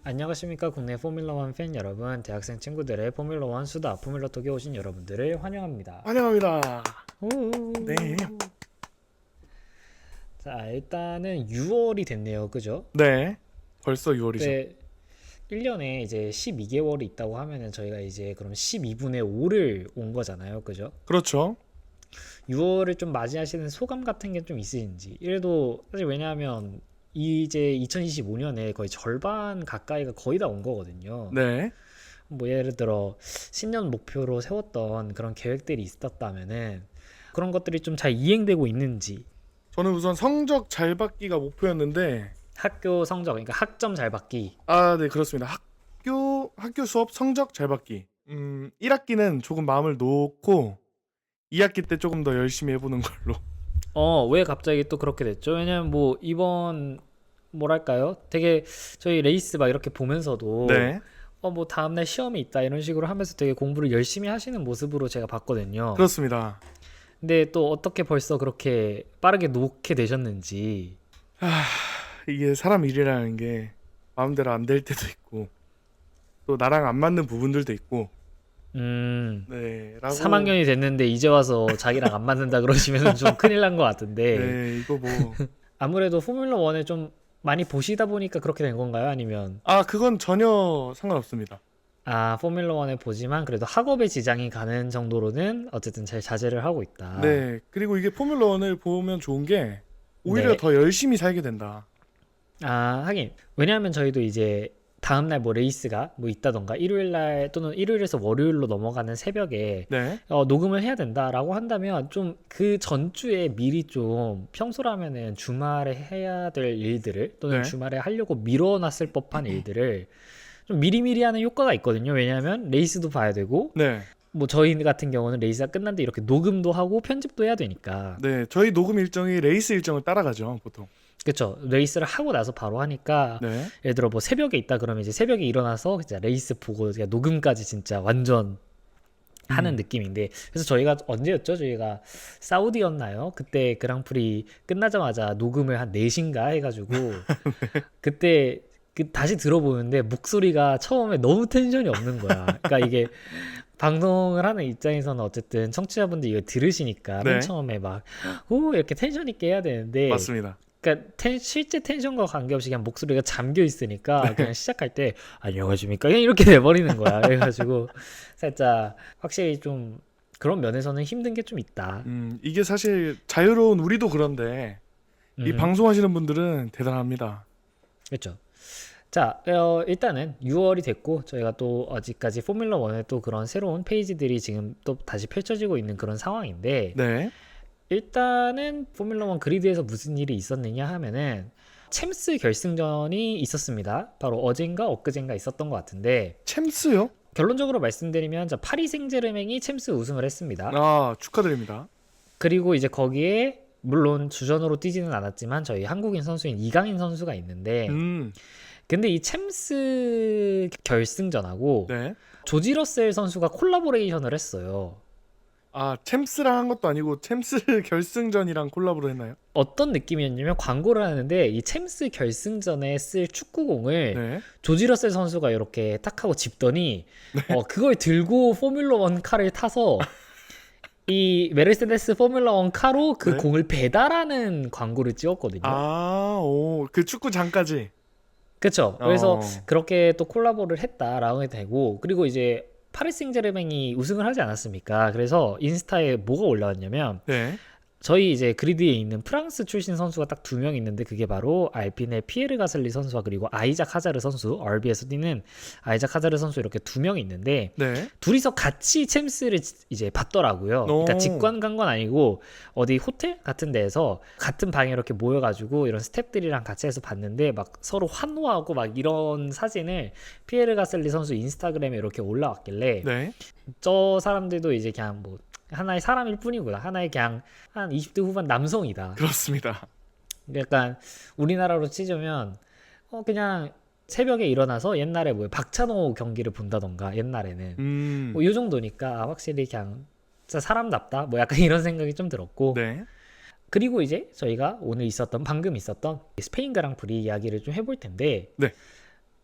안녕하십니까 국내 포뮬러1 팬 여러분, 대학생 친구들의 포뮬러1 수다 포뮬러톡에 오신 여러분들을 환영합니다. 환영합니다. 우. 네. 자, 일단은 6월이 됐네요, 그죠? 네. 벌써 6월이죠. 네, 1년에 이제 12개월이 있다고 하면은 저희가 이제 그럼 12분의 5를 온 거잖아요, 그죠? 그렇죠. 6월을 좀 맞이하시는 소감 같은 게 좀 있으신지. 이래도 사실 왜냐하면 이제 2025년에 거의 절반 가까이가 거의 다 온 거거든요. 네. 뭐 예를 들어 신년 목표로 세웠던 그런 계획들이 있었다면은 그런 것들이 좀 잘 이행되고 있는지. 저는 우선 성적 잘 받기가 목표였는데, 학교 성적, 그러니까 학점 잘 받기. 네, 그렇습니다. 학교 수업 성적 잘 받기. 1학기는 조금 마음을 놓고 2학기 때 조금 더 열심히 해보는 걸로. 왜 갑자기 또 그렇게 됐죠? 왜냐면 뭐 이번 뭐랄까요? 되게 저희 레이스 막 이렇게 보면서도 네. 뭐 다음날 시험이 있다 이런 식으로 하면서 되게 공부를 열심히 하시는 모습으로 제가 봤거든요. 그렇습니다. 근데 또 어떻게 벌써 그렇게 빠르게 놓게 되셨는지. 이게 사람 일이라는 게 마음대로 안 될 때도 있고, 또 나랑 안 맞는 부분들도 있고, 네. 라고. 3학년이 됐는데 이제 와서 자기랑 안 맞는다 그러시면 좀 큰일 난 것 같은데. 네, 이거 뭐. 아무래도 포뮬러 1을 좀 많이 보시다 보니까 그렇게 된 건가요? 아니면 그건 전혀 상관없습니다. 포뮬러 1을 보지만 그래도 학업에 지장이 가는 정도로는 어쨌든 잘 자제를 하고 있다. 네. 그리고 이게 포뮬러 1을 보면 좋은 게 오히려 네. 더 열심히 살게 된다. 하긴 왜냐하면 저희도 이제 다음날 뭐 레이스가 뭐 있다던가 일요일날 또는 일요일에서 월요일로 넘어가는 새벽에 네. 녹음을 해야 된다라고 한다면 좀 그 전주에 미리 좀 평소라면은 주말에 해야 될 일들을 또는 네. 주말에 하려고 미뤄놨을 법한 일들을 좀 미리미리 하는 효과가 있거든요. 왜냐하면 레이스도 봐야 되고 네. 뭐 저희 같은 경우는 레이스가 끝난 뒤 이렇게 녹음도 하고 편집도 해야 되니까. 네. 저희 녹음 일정이 레이스 일정을 따라가죠, 보통. 그쵸. 레이스를 하고 나서 바로 하니까 네. 예를 들어 뭐 새벽에 있다 그러면 이제 새벽에 일어나서 진짜 레이스 보고 그냥 녹음까지 진짜 완전 하는 느낌인데, 그래서 저희가 언제였죠? 저희가 사우디였나요? 그때 그랑프리 끝나자마자 녹음을 한 4시인가 해가지고 그때 다시 들어보는데 목소리가 처음에 너무 텐션이 없는 거야. 그러니까 이게 방송을 하는 입장에서는 어쨌든 청취자분들이 이거 들으시니까 맨 네. 처음에 막 오 이렇게 텐션 있게 해야 되는데, 맞습니다. 그러니까 실제 텐션과 관계없이 그냥 목소리가 잠겨 있으니까 그냥 시작할 때 안녕하십니까 그냥 이렇게 돼버리는 거야. 그래가지고 살짝 확실히 좀 그런 면에서는 힘든 게 좀 있다. 이게 사실 자유로운 우리도 그런데 이 방송하시는 분들은 대단합니다. 그렇죠. 자, 일단은 6월이 됐고 저희가 또 아직까지 포뮬러 1의 또 그런 새로운 페이지들이 지금 또 다시 펼쳐지고 있는 그런 상황인데, 네. 일단은 포뮬러 1 그리드에서 무슨 일이 있었느냐 하면은 챔스 결승전이 있었습니다. 바로 어젠가 엊그젠가 있었던 것 같은데, 챔스요? 결론적으로 말씀드리면 파리 생제르맹이 챔스 우승을 했습니다. 축하드립니다. 그리고 이제 거기에 물론 주전으로 뛰지는 않았지만 저희 한국인 선수인 이강인 선수가 있는데, 근데 이 챔스 결승전하고 네. 조지 러셀 선수가 콜라보레이션을 했어요. 챔스랑 한 것도 아니고 챔스 결승전이랑 콜라보를 했나요? 어떤 느낌이었냐면 광고를 하는데 이 챔스 결승전에 쓸 축구공을 네. 조지 러셀 선수가 이렇게 딱 하고 짚더니 그걸 들고 포뮬러 1 카를 타서 이 메르세데스 포뮬러 1 카로 그 네. 공을 배달하는 광고를 찍었거든요. 그 축구장까지. 그렇죠. 그래서 그렇게 또 콜라보를 했다라고 되고, 그리고 이제 파리 생제르맹이 우승을 하지 않았습니까? 그래서 인스타에 뭐가 올라왔냐면 네. 저희 이제 그리드에 있는 프랑스 출신 선수가 딱 2명 있는데, 그게 바로 알핀의 피에르 가슬리 선수와 그리고 아이작 하자르 선수, RB에서 뛰는 아이작 하자르 선수, 이렇게 2명이 있는데 네. 둘이서 같이 챔스를 이제 봤더라고요. 그러니까 직관 간 건 아니고 어디 호텔 같은 데에서 같은 방에 이렇게 모여가지고 이런 스태프들이랑 같이 해서 봤는데 막 서로 환호하고 막 이런 사진을 피에르 가슬리 선수 인스타그램에 이렇게 올라왔길래 네. 저 사람들도 이제 그냥 뭐 하나의 사람일 뿐이구나, 하나의 그냥 한 20대 후반 남성이다. 그렇습니다. 약간 우리나라로 치자면 그냥 새벽에 일어나서 옛날에 뭐 박찬호 경기를 본다던가 옛날에는 뭐 이 정도니까 확실히 그냥 진짜 사람답다 뭐 약간 이런 생각이 좀 들었고, 네. 그리고 이제 저희가 오늘 방금 있었던 스페인 그랑프리 이야기를 좀 해볼 텐데, 네.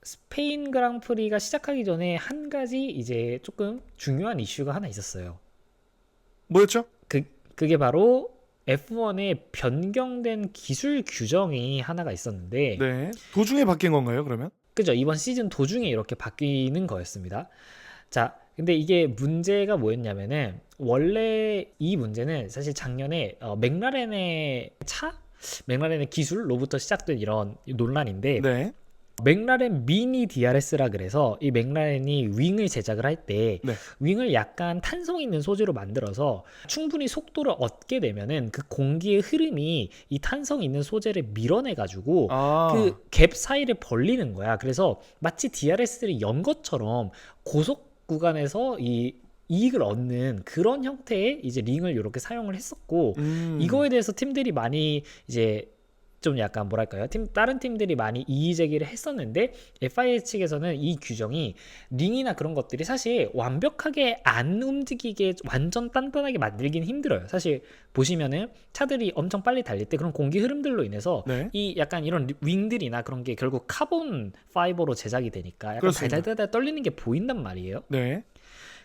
스페인 그랑프리가 시작하기 전에 한 가지 이제 조금 중요한 이슈가 하나 있었어요. 뭐였죠? 그게 바로 F1의 변경된 기술 규정이 하나가 있었는데, 네. 도중에 바뀐 건가요, 그러면? 그죠? 이번 시즌 도중에 이렇게 바뀌는 거였습니다. 자, 근데 이게 문제가 뭐였냐면은 원래 이 문제는 사실 작년에 맥라렌의 맥라렌의 기술로부터 시작된 이런 논란인데, 네. 맥라렌 미니 DRS라 그래서 이 맥라렌이 윙을 제작을 할 때 네. 윙을 약간 탄성 있는 소재로 만들어서 충분히 속도를 얻게 되면은 그 공기의 흐름이 이 탄성 있는 소재를 밀어내 가지고 아. 그 갭 사이를 벌리는 거야. 그래서 마치 DRS를 연 것처럼 고속 구간에서 이 이익을 얻는 그런 형태의 이제 링을 이렇게 사용을 했었고, 이거에 대해서 팀들이 많이 이제 좀 약간 뭐랄까요? 다른 팀들이 많이 이의 제기를 했었는데, FIA 측에서는 이 규정이 링이나 그런 것들이 사실 완벽하게 안 움직이게 완전 단단하게 만들긴 힘들어요. 사실 보시면은 차들이 엄청 빨리 달릴 때 그런 공기 흐름들로 인해서 네. 이 약간 이런 윙들이나 그런 게 결국 카본 파이버로 제작이 되니까 약간 그렇습니다. 달달달달 떨리는 게 보인단 말이에요. 네.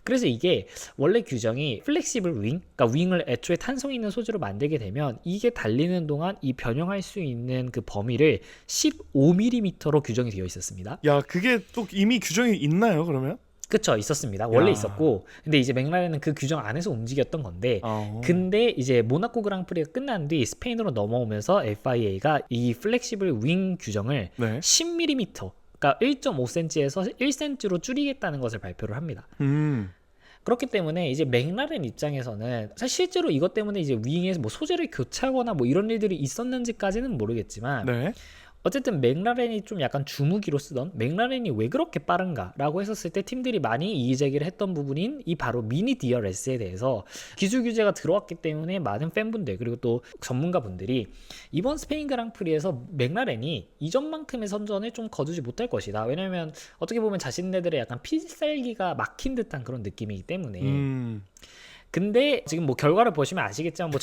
그래서 이게 원래 규정이 플렉시블 윙, 그러니까 윙을 애초에 탄성 있는 소재로 만들게 되면 이게 달리는 동안 이 변형할 수 있는 그 범위를 15mm로 규정이 되어 있었습니다. 야, 그게 또 이미 규정이 있나요, 그러면? 그쵸, 있었습니다. 원래 야. 있었고, 근데 이제 맥라렌은 그 규정 안에서 움직였던 건데, 아. 근데 이제 모나코 그랑프리가 끝난 뒤 스페인으로 넘어오면서 FIA가 이 플렉시블 윙 규정을 네. 10mm, 그러니까 1.5cm에서 1cm로 줄이겠다는 것을 발표를 합니다. 그렇기 때문에 이제 맥라렌 입장에서는 사실 실제로 이것 때문에 이제 윙에서 뭐 소재를 교체하거나 뭐 이런 일들이 있었는지까지는 모르겠지만, 네. 어쨌든 맥라렌이 좀 약간 주무기로 쓰던 맥라렌이 왜 그렇게 빠른가라고 했었을 때 팀들이 많이 이의 제기를 했던 부분인 이 바로 미니 DRS에 대해서 기술 규제가 들어왔기 때문에 많은 팬분들 그리고 또 전문가분들이 이번 스페인 그랑프리에서 맥라렌이 이전만큼의 선전을 좀 거두지 못할 것이다. 왜냐면 어떻게 보면 자신네들의 약간 필살기가 막힌 듯한 그런 느낌이기 때문에. 근데 지금 뭐 결과를 보시면 아시겠지만 뭐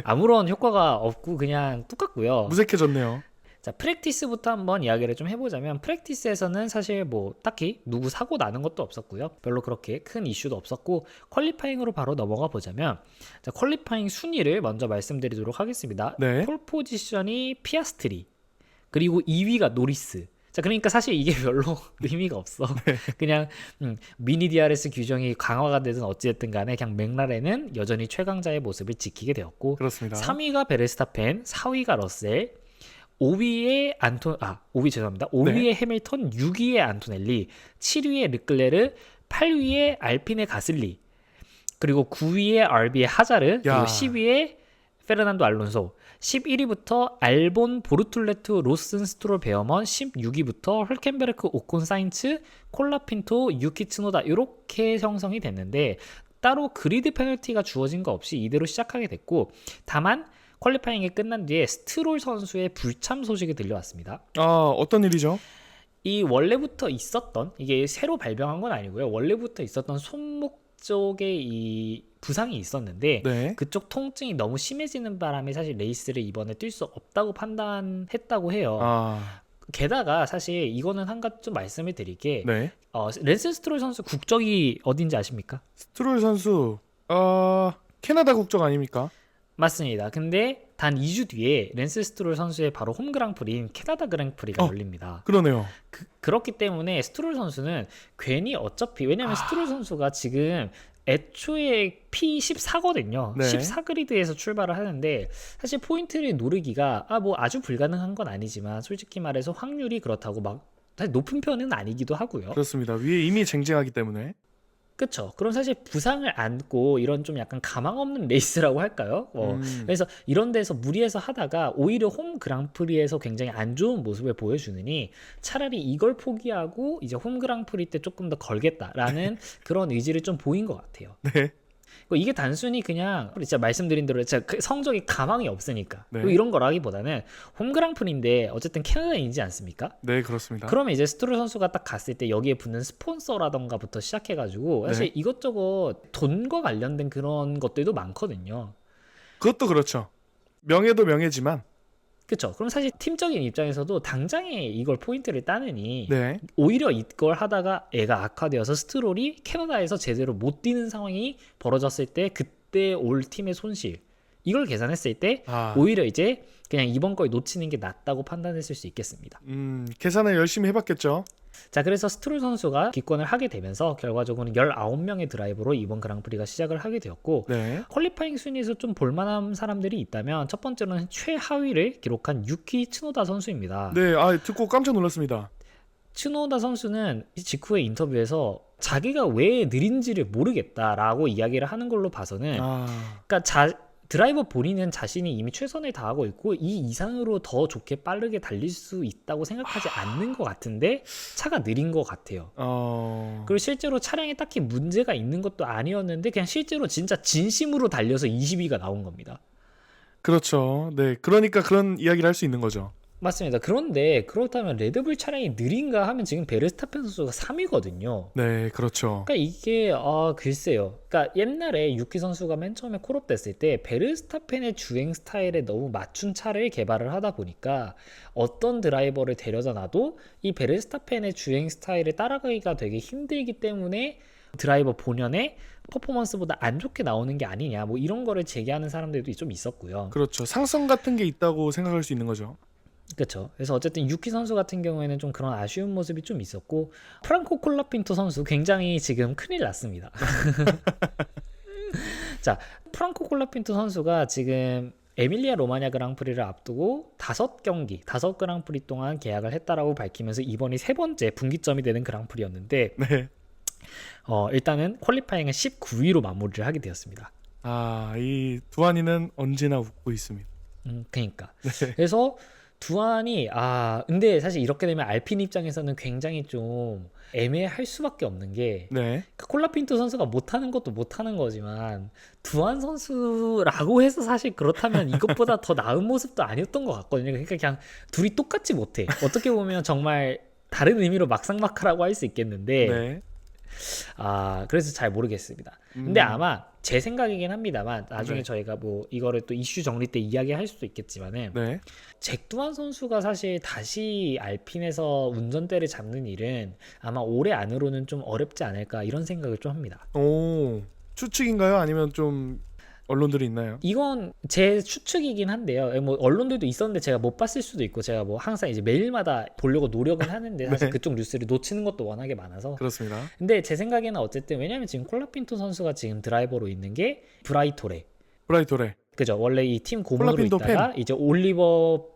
아무런 효과가 없고 그냥 똑같고요. 무색해졌네요. 자, 프랙티스부터 한번 이야기를 좀 해보자면, 프랙티스에서는 사실 뭐 딱히 누구 사고 나는 것도 없었고요. 별로 그렇게 큰 이슈도 없었고, 퀄리파잉으로 바로 넘어가 보자면, 자, 퀄리파잉 순위를 먼저 말씀드리도록 하겠습니다. 네. 폴 포지션이 피아스트리, 그리고 2위가 노리스. 자, 그러니까 사실 이게 별로 의미가 없어. 그냥 미니 DRS 규정이 강화가 되든 어찌됐든 간에 그냥 맥라렌은 여전히 최강자의 모습을 지키게 되었고, 그렇습니다. 3위가 베르스타펜, 4위가 러셀, 5위에 5위 죄송합니다. 5위에 해밀턴, 6위에 안토넬리, 7위에 르클레르, 8위에 알핀의 가슬리, 그리고 9위에 RB의 하자르, 그리고 야. 10위에 페르난도 알론소, 11위부터 알본, 보르툴레트, 로슨, 스트롤, 베어먼, 16위부터 헐켄베르크, 오콘, 사인츠, 콜라핀토, 유키 츠노다 이렇게 형성이 됐는데, 따로 그리드 페널티가 주어진 거 없이 이대로 시작하게 됐고, 다만 퀄리파잉이 끝난 뒤에 스트롤 선수의 불참 소식이 들려왔습니다. 어떤 일이죠? 이 원래부터 있었던, 이게 새로 발병한 건 아니고요. 원래부터 있었던 손목 쪽에 이 부상이 있었는데, 네. 그쪽 통증이 너무 심해지는 바람에 사실 레이스를 이번에 뛸 수 없다고 판단했다고 해요. 게다가 사실 이거는 한 가지 좀 말씀을 드릴게, 네. 랜스 스트롤 선수 국적이 어딘지 아십니까? 스트롤 선수 캐나다 국적 아닙니까? 맞습니다. 근데 단 2주 뒤에 랜스 스트롤 선수의 바로 홈 그랑프리인 캐나다 그랑프리가 열립니다. 그러네요. 그렇기 때문에 스트롤 선수는 괜히 어차피, 왜냐면 스트롤 선수가 지금 애초에 P14거든요. 네. 14그리드에서 출발을 하는데, 사실 포인트를 노리기가 뭐 아주 불가능한 건 아니지만 솔직히 말해서 확률이 그렇다고 막 사실 높은 편은 아니기도 하고요. 그렇습니다. 위에 이미 쟁쟁하기 때문에. 그쵸. 그럼 사실 부상을 안고 이런 좀 약간 가망 없는 레이스라고 할까요? 그래서 이런 데서 무리해서 하다가 오히려 홈 그랑프리에서 굉장히 안 좋은 모습을 보여주느니 차라리 이걸 포기하고 이제 홈 그랑프리 때 조금 더 걸겠다라는 그런 의지를 좀 보인 것 같아요. 네. 이게 단순히 그냥 진짜 말씀드린 대로 진짜 성적이 가망이 없으니까 네. 이런 거라기보다는 홈 그랑프리인데 어쨌든 캐나다인지 않습니까? 네, 그렇습니다. 그러면 이제 스트롤 선수가 딱 갔을 때 여기에 붙는 스폰서라던가부터 시작해가지고 사실 이것저것 돈과 관련된 그런 것들도 많거든요. 그것도 그렇죠. 명예도 명예지만 그쵸. 그럼 사실 팀적인 입장에서도 당장에 이걸 포인트를 따느니 네. 오히려 이걸 하다가 애가 악화되어서 스트롤이 캐나다에서 제대로 못 뛰는 상황이 벌어졌을 때 그때 올 팀의 손실 이걸 계산했을 때 아, 오히려 이제 그냥 이번 거에 놓치는 게 낫다고 판단했을 수 있겠습니다. 계산을 열심히 해봤겠죠. 자, 그래서 스트롤 선수가 기권을 하게 되면서 결과적으로는 19명의 드라이버로 이번 그랑프리가 시작을 하게 되었고 네. 퀄리파잉 순위에서 좀 볼만한 사람들이 있다면 첫 번째로는 최하위를 기록한 유키 츠노다 선수입니다. 네, 듣고 깜짝 놀랐습니다. 츠노다 선수는 직후에 인터뷰에서 자기가 왜 느린지를 모르겠다라고 이야기를 하는 걸로 봐서는 그러니까 드라이버 본인은 자신이 이미 최선을 다하고 있고 이 이상으로 더 좋게 빠르게 달릴 수 있다고 생각하지 않는 것 같은데 차가 느린 것 같아요. 그리고 실제로 차량에 딱히 문제가 있는 것도 아니었는데 그냥 실제로 진짜 진심으로 달려서 20위가 나온 겁니다. 그렇죠. 네, 그러니까 그런 이야기를 할 수 있는 거죠. 맞습니다. 그런데 그렇다면 레드불 차량이 느린가 하면 지금 베르스타펜 선수가 3위거든요. 네, 그렇죠. 그러니까 이게 글쎄요. 그러니까 옛날에 유키 선수가 맨 처음에 콜업 됐을 때 베르스타펜의 주행 스타일에 너무 맞춘 차를 개발을 하다 보니까 어떤 드라이버를 데려다 놔도 이 베르스타펜의 주행 스타일을 따라가기가 되게 힘들기 때문에 드라이버 본연의 퍼포먼스보다 안 좋게 나오는 게 아니냐 뭐 이런 거를 제기하는 사람들도 좀 있었고요. 그렇죠. 상성 같은 게 있다고 생각할 수 있는 거죠. 그렇죠. 그래서 어쨌든 유키 선수 같은 경우에는 좀 그런 아쉬운 모습이 좀 있었고 프랑코 콜라핀토 선수 굉장히 지금 큰일 났습니다. 자, 프랑코 콜라핀토 선수가 지금 에밀리아 로마냐 그랑프리를 앞두고 5경기, 5그랑프리 동안 계약을 했다라고 밝히면서 이번이 세 번째 분기점이 되는 그랑프리였는데 네. 일단은 퀄리파잉은 19위로 마무리를 하게 되었습니다. 이 두한이는 언제나 웃고 있습니다. 그러니까. 네. 그래서 두한이 근데 사실 이렇게 되면 알핀 입장에서는 굉장히 좀 애매할 수밖에 없는 게 네. 콜라핀토 선수가 못하는 것도 못하는 거지만 두한 선수라고 해서 사실 그렇다면 이것보다 더 나은 모습도 아니었던 것 같거든요. 그러니까 그냥 둘이 똑같이 못해. 어떻게 보면 정말 다른 의미로 막상막하라고 할 수 있겠는데 네. 그래서 잘 모르겠습니다. 근데 아마 제 생각이긴 합니다만 나중에 저희가 뭐 이거를 또 이슈 정리 때 이야기할 수도 있겠지만은 네. 잭두한 선수가 사실 다시 알핀에서 운전대를 잡는 일은 아마 올해 안으로는 좀 어렵지 않을까 이런 생각을 좀 합니다. 오, 추측인가요? 아니면 좀 언론들이 있나요? 이건 제 추측이긴 한데요. 뭐 언론들도 있었는데 제가 못 봤을 수도 있고 제가 뭐 항상 이제 매일마다 보려고 노력은 하는데 사실 네. 그쪽 뉴스를 놓치는 것도 워낙에 많아서 그렇습니다. 근데 제 생각에는 어쨌든 왜냐면 지금 콜라핀토 선수가 지금 드라이버로 있는 게 브라이토레 브라이토레. 그죠. 원래 이 팀 고문으로 콜라핀토 있다가 이제 올리버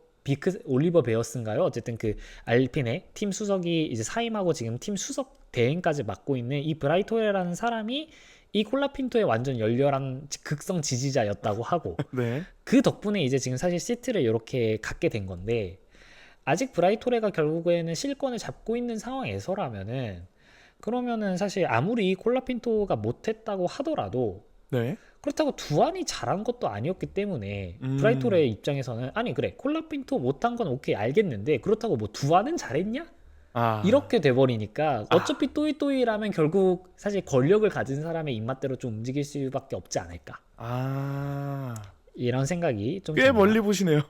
베어스인가요? 어쨌든 그 알핀의 팀 수석이 이제 사임하고 지금 팀 수석 대행까지 맡고 있는 이 브라이토레라는 사람이 이 콜라핀토의 완전 열렬한 극성 지지자였다고 하고 네. 그 덕분에 이제 지금 사실 시트를 이렇게 갖게 된 건데 아직 브라이토레가 결국에는 실권을 잡고 있는 상황에서라면은 그러면은 사실 아무리 콜라핀토가 못했다고 하더라도 네. 그렇다고 두한이 잘한 것도 아니었기 때문에 브라이토레 입장에서는 아니 그래 콜라핀토 못한 건 오케이 알겠는데 그렇다고 뭐 두한은 잘했냐? 이렇게 돼버리니까 어차피 또이또이라면 결국 사실 권력을 가진 사람의 입맛대로 좀 움직일 수밖에 없지 않을까 이런 생각이 좀 꽤 듭니다. 멀리 보시네요.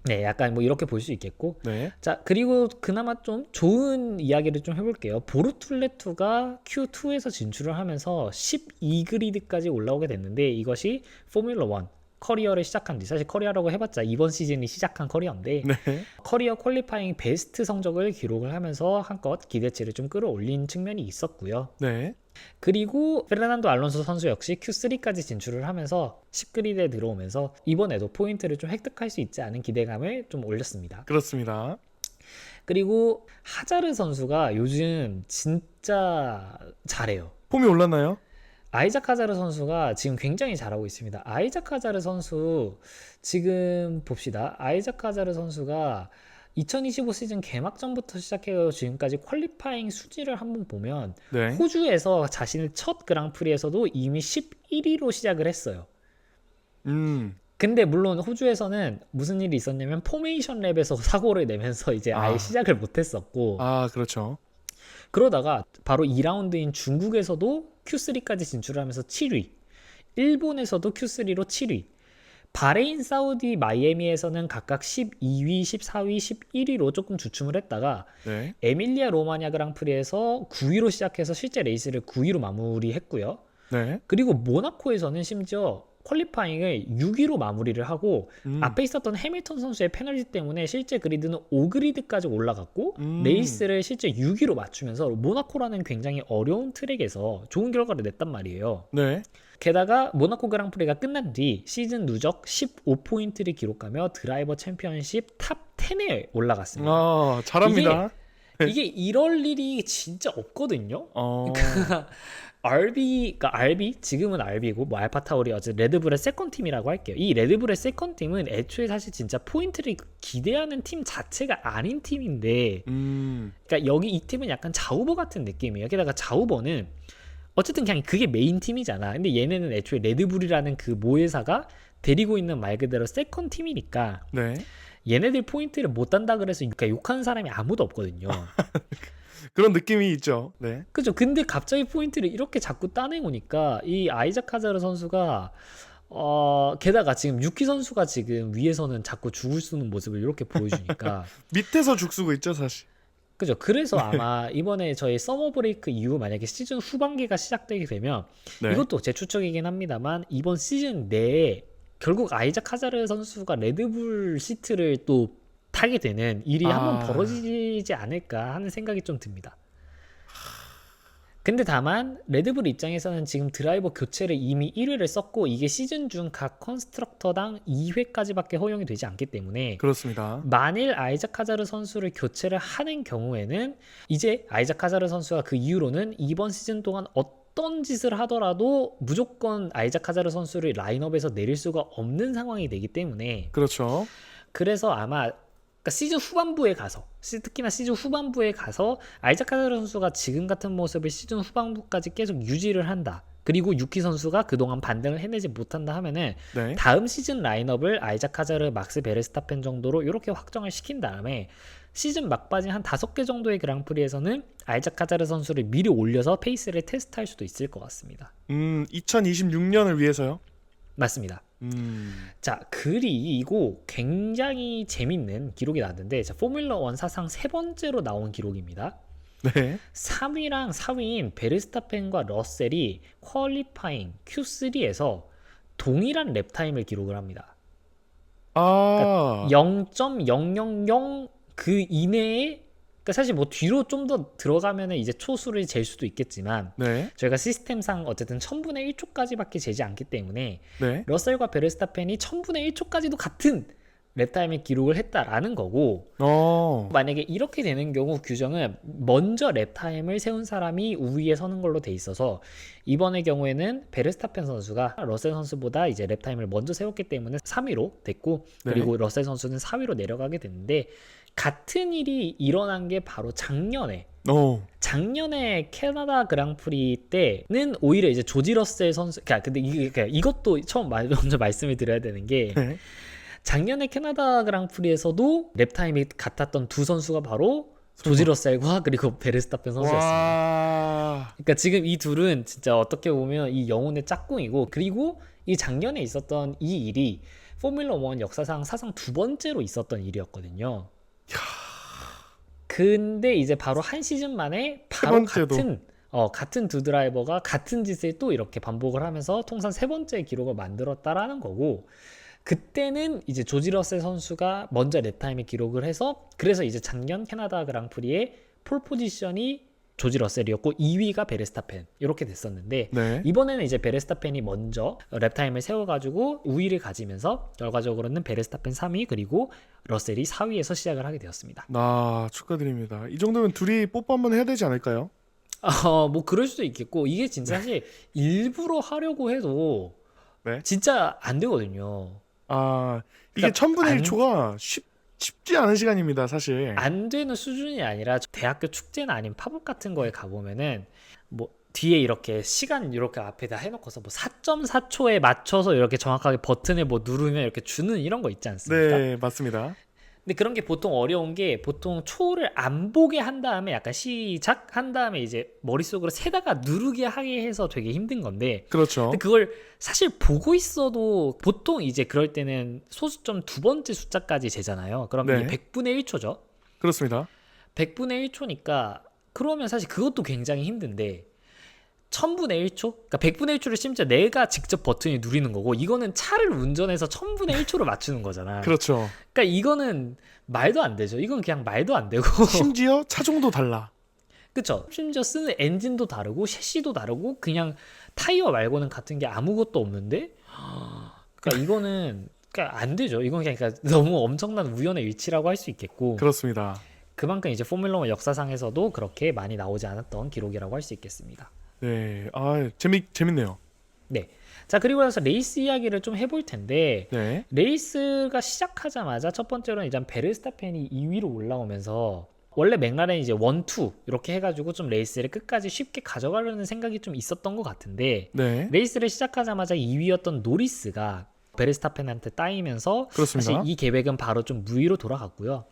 네, 약간 뭐 이렇게 볼 수 있겠고 네. 자 그리고 그나마 좀 좋은 이야기를 좀 해볼게요. 보르툴레투가 Q2에서 진출을 하면서 12그리드까지 올라오게 됐는데 이것이 포뮬러 1 커리어를 시작한 뒤 사실 커리어라고 해봤자 이번 시즌이 시작한 커리어인데 네. 커리어 퀄리파잉 베스트 성적을 기록을 하면서 한껏 기대치를 좀 끌어올린 측면이 있었고요. 네. 그리고 페르난도 알론소 선수 역시 Q3까지 진출을 하면서 10그리드에 들어오면서 이번에도 포인트를 좀 획득할 수 있지 않은 기대감을 좀 올렸습니다. 그렇습니다. 그리고 하자르 선수가 요즘 진짜 잘해요. 폼이 올랐나요? 아이작 하자르 선수가 지금 굉장히 잘하고 있습니다. 아이작 하자르 선수 지금 봅시다. 아이작 하자르 선수가 2025 시즌 개막전부터 시작해서 지금까지 퀄리파잉 수지를 한번 보면 네. 호주에서 자신의 첫 그랑프리에서도 이미 11위로 시작을 했어요. 근데 물론 호주에서는 무슨 일이 있었냐면 포메이션 랩에서 사고를 내면서 이제 아예 시작을 못했었고 그렇죠. 그러다가 바로 2라운드인 중국에서도 Q3까지 진출을 하면서 7위 일본에서도 Q3로 7위 바레인, 사우디, 마이애미에서는 각각 12위, 14위, 11위로 조금 주춤을 했다가 네. 에밀리아 로마냐 그랑프리에서 9위로 시작해서 실제 레이스를 9위로 마무리했고요. 네. 그리고 모나코에서는 심지어 퀄리파잉을 6위로 마무리를 하고 음. 앞에 있었던 해밀턴 선수의 페널티 때문에 실제 그리드는 5그리드까지 올라갔고 음. 레이스를 실제 6위로 맞추면서 모나코라는 굉장히 어려운 트랙에서 좋은 결과를 냈단 말이에요. 네. 게다가 모나코 그랑프리가 끝난 뒤 시즌 누적 15포인트를 기록하며 드라이버 챔피언십 탑 10에 올라갔습니다. 아, 잘합니다. 이게 이럴 일이 진짜 없거든요. 어. RB 지금은 RB고 뭐 알파타우리 어제 레드불의 세컨 팀이라고 할게요. 이 레드불의 세컨 팀은 애초에 사실 진짜 포인트를 기대하는 팀 자체가 아닌 팀인데, 그러니까 여기 이 팀은 약간 자우버 같은 느낌이에요. 게다가 자우버는 어쨌든 그냥 그게 메인 팀이잖아. 근데 얘네는 애초에 레드불이라는 그 모회사가 데리고 있는 말 그대로 세컨 팀이니까 네. 얘네들 포인트를 못 단다 그래서 그러니까 욕하는 사람이 아무도 없거든요. 그런 느낌이 있죠. 네. 그죠. 근데 갑자기 포인트를 이렇게 자꾸 따내오니까 이 아이작 카자르 선수가 게다가 지금 유키 선수가 지금 위에서는 자꾸 죽을 쓰는 모습을 이렇게 보여주니까 밑에서 죽쓰고 있죠, 사실. 그죠. 그래서 아마 이번에 저희 서머 브레이크 이후 만약에 시즌 후반기가 시작되게 되면 네. 이것도 제 추측이긴 합니다만 이번 시즌 내에 결국 아이작 카자르 선수가 레드불 시트를 또 타게 되는 일이 한번 벌어지지 않을까 하는 생각이 좀 듭니다. 근데 다만 레드불 입장에서는 지금 드라이버 교체를 이미 1회를 썼고 이게 시즌 중 각 컨스트럭터당 2회까지밖에 허용이 되지 않기 때문에 그렇습니다. 만일 아이작 카자르 선수를 교체를 하는 경우에는 이제 아이작 카자르 선수가 그 이후로는 이번 시즌 동안 어떤 짓을 하더라도 무조건 아이작 카자르 선수를 라인업에서 내릴 수가 없는 상황이 되기 때문에 그렇죠. 그래서 아마 그러니까 시즌 후반부에 가서 특히나 시즌 후반부에 가서 아이작 카자르 선수가 지금 같은 모습을 시즌 후반부까지 계속 유지를 한다. 그리고 유키 선수가 그동안 반등을 해내지 못한다 하면은 네. 다음 시즌 라인업을 아이작 카자르, 막스 베르스타펜 정도로 이렇게 확정을 시킨 다음에 시즌 막바지 한 5개 정도의 그랑프리에서는 아이작 카자르 선수를 미리 올려서 페이스를 테스트할 수도 있을 것 같습니다. 2026년을 위해서요? 맞습니다. 자, 그리고 굉장히 재밌는 기록이 나왔는데 자, 포뮬러 1 사상 3번째로 나온 기록입니다. 네. 3위랑 4위인 베르스타펜과 러셀이 퀄리파잉 Q3에서 동일한 랩타임을 기록을 합니다. 아. 0.000 그 이내에 그러니까 사실 뭐 뒤로 좀 더 들어가면 이제 초수를 잴 수도 있겠지만 네. 저희가 시스템상 어쨌든 1000분의 1초까지밖에 재지 않기 때문에 네. 러셀과 베르스타펜이 1000분의 1초까지도 같은 랩타임의 기록을 했다라는 거고 만약에 이렇게 되는 경우 규정은 먼저 랩타임을 세운 사람이 우위에 서는 걸로 돼 있어서 이번의 경우에는 베르스타펜 선수가 러셀 선수보다 이제 랩타임을 먼저 세웠기 때문에 3위로 됐고 네. 그리고 러셀 선수는 4위로 내려가게 됐는데 같은 일이 일어난 게 바로 작년에 캐나다 그랑프리 때는 오히려 이제 조지 러셀 선수 근데 이것도 처음 먼저 말씀을 드려야 되는 게 네. 작년에 캐나다 그랑프리에서도 랩타임이 같았던 두 선수가 바로 조지 러셀과 그리고 베르스타펜 선수였습니다. 그러니까 지금 이 둘은 진짜 어떻게 보면 이 영혼의 짝꿍이고 그리고 이 작년에 있었던 이 일이 포뮬러 1 역사상 사상 2번째로 있었던 일이었거든요. 근데 이제 바로 한 시즌 만에 바로 같은 두 드라이버가 같은 짓을 또 이렇게 반복을 하면서 통산 3번째 기록을 만들었다라는 거고 그때는 이제 조지 러셀 선수가 먼저 랩타임에 기록을 해서 그래서 이제 작년 캐나다 그랑프리의 폴 포지션이 조지 러셀이었고 2위가 베르스타펜 이렇게 됐었는데 네. 이번에는 이제 베르스타펜이 먼저 랩타임을 세워가지고 우위를 가지면서 결과적으로는 베르스타펜 3위 그리고 러셀이 4위에서 시작을 하게 되었습니다. 축하드립니다. 이 정도면 둘이 뽀뽀 한번 해야 되지 않을까요? 뭐 그럴 수도 있겠고 이게 진짜 사실 일부러 하려고 해도 진짜 안 되거든요. 이게 1000분의 1초가 쉽지 않은 시간입니다, 사실. 안 되는 수준이 아니라 대학교 축제나 아니면 팝업 같은 거에 가보면은 뭐 뒤에 이렇게 시간 이렇게 앞에다 해놓고서 뭐 4.4초에 맞춰서 이렇게 정확하게 버튼을 뭐 누르면 이렇게 주는 이런 거 있지 않습니까? 네, 맞습니다. 근데 그런 게 보통 어려운 게 보통 초를 안 보게 한 다음에 약간 시작한 다음에 이제 머릿속으로 세다가 누르게 하게 해서 되게 힘든 건데 그렇죠. 근데 그걸 사실 보고 있어도 보통 이제 그럴 때는 소수점 두 번째 숫자까지 재잖아요. 그럼 네. 이게 100분의 1초죠. 그렇습니다. 100분의 1초니까 그러면 사실 그것도 굉장히 힘든데 1000분의 1초? 그러니까 100분의 1초를 심지어 내가 직접 버튼을 누리는 거고 이거는 차를 운전해서 1000분의 1초로 맞추는 거잖아. 그렇죠. 그러니까 이거는 말도 안 되죠. 이건 그냥 말도 안 되고 심지어 차종도 달라. 그쵸? 심지어 쓰는 엔진도 다르고 셰시도 다르고 그냥 타이어 말고는 같은 게 아무것도 없는데 그러니까 이거는 그러니까 안 되죠. 이건 그냥 그러니까 너무 엄청난 우연의 일치라고 할 수 있겠고 그렇습니다. 그만큼 이제 포뮬러 1 역사상에서도 그렇게 많이 나오지 않았던 기록이라고 할 수 있겠습니다. 네. 재밌네요. 네. 자, 그리고 나서 레이스 이야기를 좀 해볼 텐데 네. 레이스가 시작하자마자 첫 번째로는 이제 베르스타펜이 2위로 올라오면서 원래 맥라렌이 이제 1, 2 이렇게 해가지고 좀 레이스를 끝까지 쉽게 가져가려는 생각이 좀 있었던 것 같은데 네. 레이스를 시작하자마자 2위였던 노리스가 베르스타펜한테 따이면서 그렇습니다. 사실 이 계획은 바로 좀 무위로 돌아갔고요.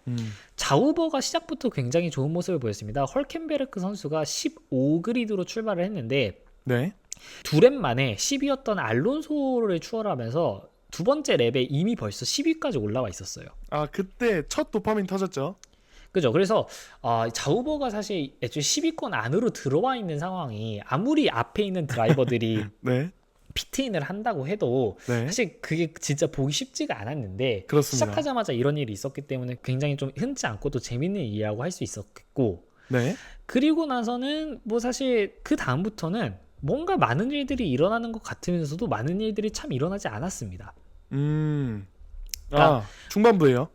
자우버가 시작부터 굉장히 좋은 모습을 보였습니다. 헐켄베르크 선수가 15그리드로 출발을 했는데 네. 두 랩 만에 10위였던 알론소를 추월하면서 두 번째 랩에 이미 벌써 10위까지 올라와 있었어요. 그때 첫 도파민 터졌죠. 그죠? 그래서 자우버가 사실 애초에 10위권 안으로 들어와 있는 상황이 아무리 앞에 있는 드라이버들이 네. 피트인을 한다고 해도 네. 사실 그게 진짜 보기 쉽지가 않았는데 그렇습니다. 시작하자마자 이런 일이 있었기 때문에 굉장히 좀 흔치 않고 또 재밌는 일이라고 할 수 있었겠고 네. 그리고 나서는 뭐 사실 그 다음부터는 뭔가 많은 일들이 일어나는 것 같으면서도 많은 일들이 참 일어나지 않았습니다. 중반부예요.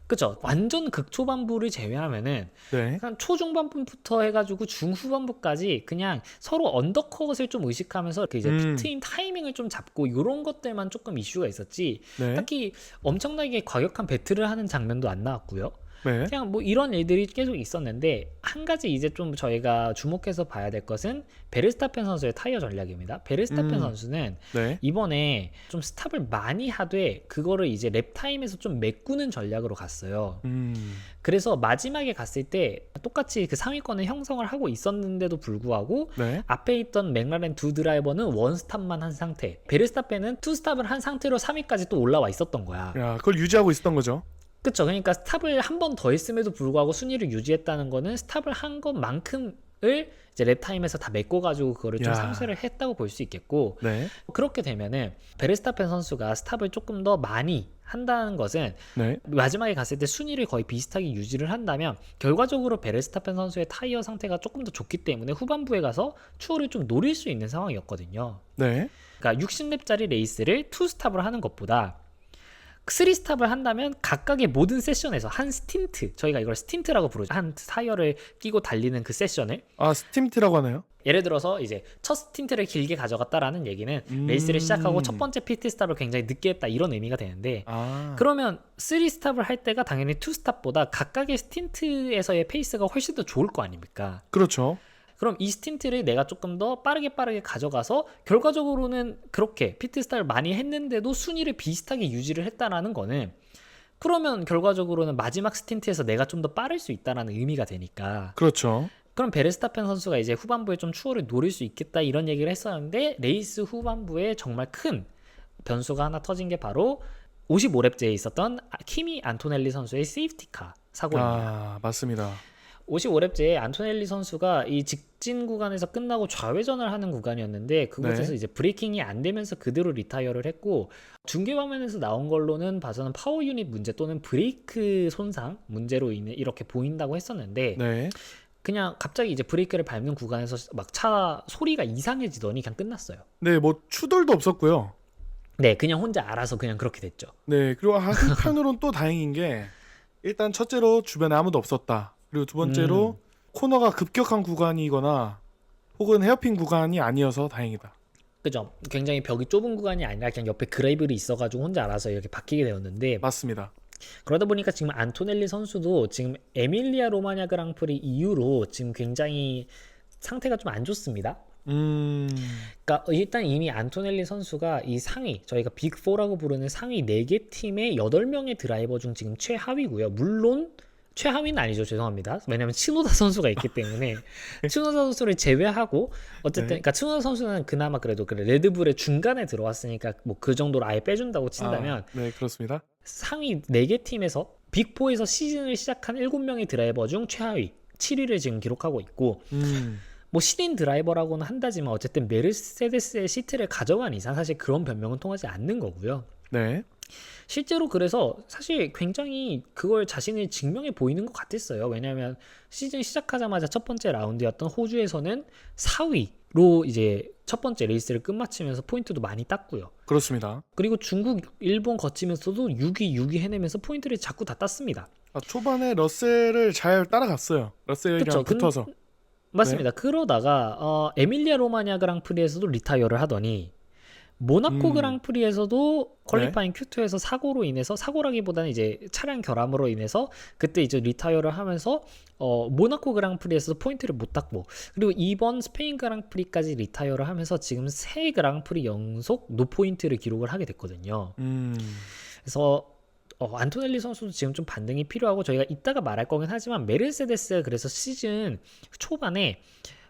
그쵸? 완전 극초반부를 제외하면은 네. 한 초중반부부터 해가지고 중후반부까지 그냥 서로 언더컷을 좀 의식하면서 그 이제 피트인 타이밍을 좀 잡고 이런 것들만 조금 이슈가 있었지 네. 딱히 엄청나게 과격한 배틀을 하는 장면도 안 나왔고요. 네. 그냥 뭐 이런 일들이 계속 있었는데 한 가지 이제 좀 저희가 주목해서 봐야 될 것은 베르스타펜 선수의 타이어 전략입니다. 베르스타펜 선수는 네. 이번에 좀 스탑을 많이 하되 그거를 이제 랩 타임에서 좀 메꾸는 전략으로 갔어요. 그래서 마지막에 갔을 때 똑같이 그 상위권을 형성을 하고 있었는데도 불구하고 네. 앞에 있던 맥라렌 두 드라이버는 원 스탑만 한 상태, 베르스타펜은 투 스탑을 한 상태로 3위까지 또 올라와 있었던 거야. 야, 그걸 유지하고 있었던 거죠. 그쵸. 그러니까 스탑을 한 번 더 했음에도 불구하고 순위를 유지했다는 거는 스탑을 한 것만큼을 이제 랩타임에서 다 메꿔가지고 그거를 좀 야. 상쇄를 했다고 볼 수 있겠고 네. 그렇게 되면은 베르스타펜 선수가 스탑을 조금 더 많이 한다는 것은 네. 마지막에 갔을 때 순위를 거의 비슷하게 유지를 한다면 결과적으로 베르스타펜 선수의 타이어 상태가 조금 더 좋기 때문에 후반부에 가서 추월을 좀 노릴 수 있는 상황이었거든요. 네. 그러니까 60렙짜리 레이스를 투 스탑을 하는 것보다 3스탑을 한다면 각각의 모든 세션에서 한 스틴트, 저희가 이걸 스틴트라고 부르죠. 한 타이어를 끼고 달리는 그 세션을 스팀트라고 하나요? 예를 들어서 이제 첫 스틴트를 길게 가져갔다라는 얘기는 레이스를 시작하고 첫 번째 피트 스탑을 굉장히 늦게 했다 이런 의미가 되는데 그러면 3스탑을 할 때가 당연히 2스탑보다 각각의 스틴트에서의 페이스가 훨씬 더 좋을 거 아닙니까? 그렇죠. 그럼 이 스틴트를 내가 조금 더 빠르게 가져가서 결과적으로는 그렇게 피트스탑을 많이 했는데도 순위를 비슷하게 유지를 했다라는 거는 그러면 결과적으로는 마지막 스틴트에서 내가 좀 더 빠를 수 있다라는 의미가 되니까 그렇죠. 그럼 베르스타펜 선수가 이제 후반부에 좀 추월을 노릴 수 있겠다 이런 얘기를 했었는데 레이스 후반부에 정말 큰 변수가 하나 터진 게 바로 55렙째에 있었던 키미 안토넬리 선수의 세이프티카 사고입니다. 맞습니다. 55렙째에 안토넬리 선수가 이 직진 구간에서 끝나고 좌회전을 하는 구간이었는데 그곳에서 네. 이제 브레이킹이 안 되면서 그대로 리타이어를 했고 중계 화면에서 나온 걸로는 봐서는 파워 유닛 문제 또는 브레이크 손상 문제로 인해 이렇게 보인다고 했었는데 네. 그냥 갑자기 이제 브레이크를 밟는 구간에서 막 차 소리가 이상해지더니 그냥 끝났어요. 네, 뭐 추돌도 없었고요. 네, 그냥 혼자 알아서 그냥 그렇게 됐죠. 네, 그리고 한편으로는 또 다행인 게 일단 첫째로 주변에 아무도 없었다. 그리고 두 번째로 코너가 급격한 구간이거나 혹은 헤어핀 구간이 아니어서 다행이다. 그죠? 굉장히 벽이 좁은 구간이 아니라 그냥 옆에 그레이블이 있어가지고 혼자 알아서 이렇게 바뀌게 되었는데 맞습니다. 그러다 보니까 지금 안토넬리 선수도 지금 에밀리아 로마냐 그랑프리 이후로 지금 굉장히 상태가 좀 안 좋습니다. 그러니까 일단 이미 안토넬리 선수가 이 상위, 저희가 빅4라고 부르는 상위 4개 팀의 8명의 드라이버 중 지금 최하위고요. 물론 최하위는 아니죠. 죄송합니다. 왜냐면 츠노다 선수가 있기 때문에 츠노다 선수를 제외하고 어쨌든 네. 그러니까 츠노다 선수는 그나마 그래도 그래 레드불의 중간에 들어왔으니까 뭐 그 정도로 아예 빼준다고 친다면 네, 그렇습니다. 상위 4개 팀에서 빅4에서 시즌을 시작한 7명의 드라이버 중 최하위 7위를 지금 기록하고 있고 뭐 신인 드라이버라고는 한다지만 어쨌든 메르세데스의 시트를 가져간 이상 사실 그런 변명은 통하지 않는 거고요. 네. 실제로 그래서 사실 굉장히 그걸 자신을 증명해 보이는 것 같았어요. 왜냐하면 시즌 시작하자마자 첫 번째 라운드였던 호주에서는 4위로 이제 첫 번째 레이스를 끝마치면서 포인트도 많이 땄고요. 그렇습니다. 그리고 중국, 일본 거치면서도 6위 해내면서 포인트를 자꾸 다 땄습니다. 초반에 러셀을 잘 따라갔어요. 러셀이랑 그쵸? 붙어서. 맞습니다. 그러다가 에밀리아 로마냐 그랑프리에서도 리타이어를 하더니 모나코 그랑프리에서도 퀄리파잉 Q2에서 사고로 인해서 사고라기보다는 이제 차량 결함으로 인해서 그때 이제 리타이어를 하면서 모나코 그랑프리에서 포인트를 못 땄고 그리고 이번 스페인 그랑프리까지 리타이어를 하면서 지금 세 그랑프리 연속 노포인트를 기록을 하게 됐거든요. 그래서 안토넬리 선수도 지금 좀 반등이 필요하고 저희가 이따가 말할 거긴 하지만 메르세데스 그래서 시즌 초반에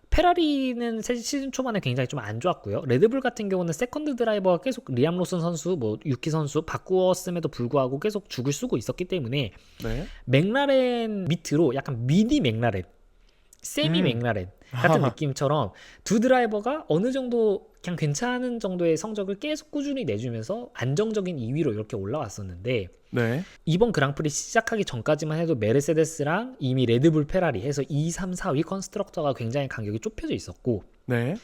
페라리는 시즌 초반에 굉장히 좀 안 좋았고요. 레드불 같은 경우는 세컨드 드라이버가 계속 리암 로슨 선수, 뭐 유키 선수 바꾸었음에도 불구하고 계속 죽을 쓰고 있었기 때문에 네. 맥라렌 밑으로 약간 미니 맥라렌, 세미 맥라렌 같은 느낌처럼 두 드라이버가 어느 정도 그냥 괜찮은 정도의 성적을 계속 꾸준히 내주면서 안정적인 2위로 이렇게 올라왔었는데 네. 이번 그랑프리 시작하기 전까지만 해도 메르세데스랑 이미 레드불 페라리 해서 2, 3, 4위 컨스트럭터가 굉장히 간격이 좁혀져 있었고 네.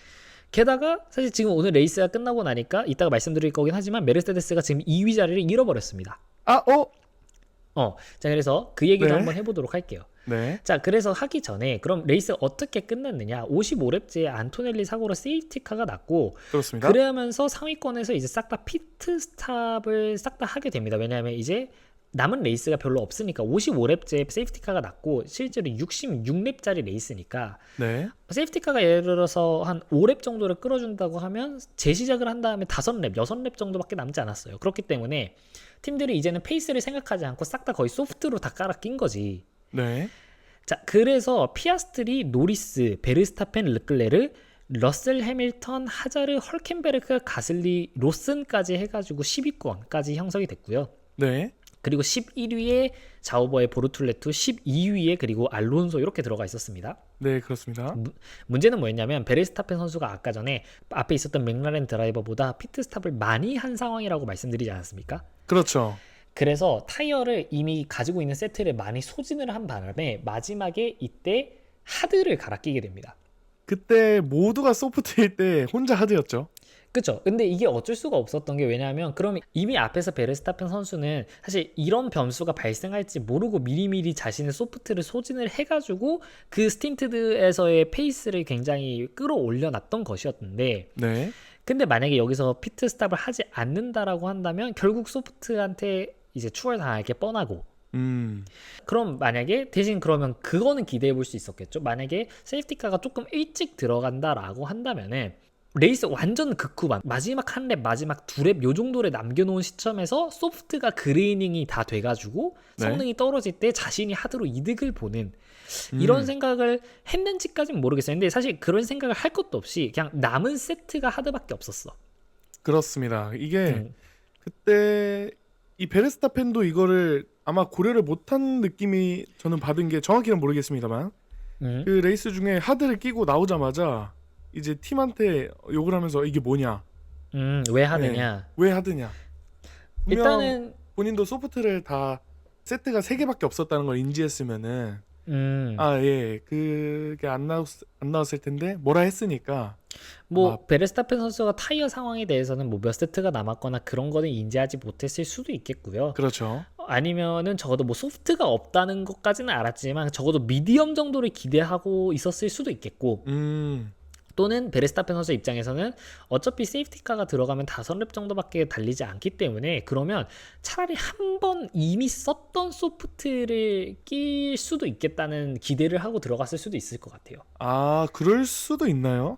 게다가 사실 지금 오늘 레이스가 끝나고 나니까 이따가 말씀드릴 거긴 하지만 메르세데스가 지금 2위 자리를 잃어버렸습니다. 자 그래서 그 얘기도 네. 한번 해보도록 할게요. 네. 자 그래서 하기 전에 그럼 레이스 어떻게 끝났느냐 55랩째에 안토넬리 사고로 세이프티카가 났고 그렇습니다. 그러면서 상위권에서 이제 싹 다 피트 스탑을 싹 다 하게 됩니다. 왜냐하면 이제 남은 레이스가 별로 없으니까 55랩째 세이프티카가 났고 실제로 66랩짜리 레이스니까 네. 세이프티카가 예를 들어서 한 5랩 정도를 끌어준다고 하면 재시작을 한 다음에 5랩, 6랩 정도밖에 남지 않았어요. 그렇기 때문에 팀들이 이제는 페이스를 생각하지 않고 싹 다 거의 소프트로 다 깔아 낀 거지. 네. 자, 그래서 피아스트리, 노리스, 베르스타펜, 르클레르, 러셀 해밀턴, 하자르, 헐켄베르크, 가슬리, 로슨까지 해가지고 10위권까지 형성이 됐고요. 네. 그리고 11위에 자우버의 보르툴레투, 12위에 그리고 알론소 이렇게 들어가 있었습니다. 네, 그렇습니다. 문제는 뭐였냐면 베르스타펜 선수가 아까 전에 앞에 있었던 맥라렌 드라이버보다 피트스탑을 많이 한 상황이라고 말씀드리지 않았습니까? 그렇죠. 그래서 타이어를 이미 가지고 있는 세트를 많이 소진을 한 바람에 마지막에 이때 하드를 갈아 끼게 됩니다. 그때 모두가 소프트일 때 혼자 하드였죠. 그쵸? 근데 이게 어쩔 수가 없었던 게 왜냐하면 그럼 이미 앞에서 베르스타펜 선수는 사실 이런 변수가 발생할지 모르고 미리미리 자신의 소프트를 소진을 해가지고 그 스틴트에서의 페이스를 굉장히 끌어올려 놨던 것이었는데 네. 근데 만약에 여기서 피트 스탑을 하지 않는다라고 한다면 결국 소프트한테 이제 추월당할 게 뻔하고 그럼 만약에 대신 그러면 그거는 기대해 볼 수 있었겠죠. 만약에 세이프티카가 조금 일찍 들어간다라고 한다면은 레이스 완전 극후반 마지막 한 랩 마지막 두 랩 요 정도를 남겨놓은 시점에서 소프트가 그레이닝이 다 돼가지고 성능이 떨어질 때 자신이 하드로 이득을 보는 이런 생각을 했는지까지는 모르겠어요. 근데 사실 그런 생각을 할 것도 없이 그냥 남은 세트가 하드밖에 없었어. 그렇습니다. 이게 그때 이 베르스타펜도 이거를 아마 고려를 못한 느낌이 저는 받은 게 정확히는 모르겠습니다만 그 레이스 중에 하드를 끼고 나오자마자 이제 팀한테 욕을 하면서 이게 뭐냐? 왜 하느냐? 네, 왜 하드냐? 일단은 본인도 소프트를 다 세트가 3개밖에 없었다는 걸 인지했으면은 그게 안 나왔을 텐데 뭐라 했으니까 뭐 베르스타펜 선수가 타이어 상황에 대해서는 뭐 몇 세트가 남았거나 그런 거는 인지하지 못했을 수도 있겠고요. 그렇죠. 아니면은 적어도 뭐 소프트가 없다는 것까지는 알았지만 적어도 미디엄 정도를 기대하고 있었을 수도 있겠고 또는 베르스타펜 선수 입장에서는 어차피 세이프티카가 들어가면 5랩 정도밖에 달리지 않기 때문에 그러면 차라리 한 번 이미 썼던 소프트를 낄 수도 있겠다는 기대를 하고 들어갔을 수도 있을 것 같아요. 그럴 수도 있나요?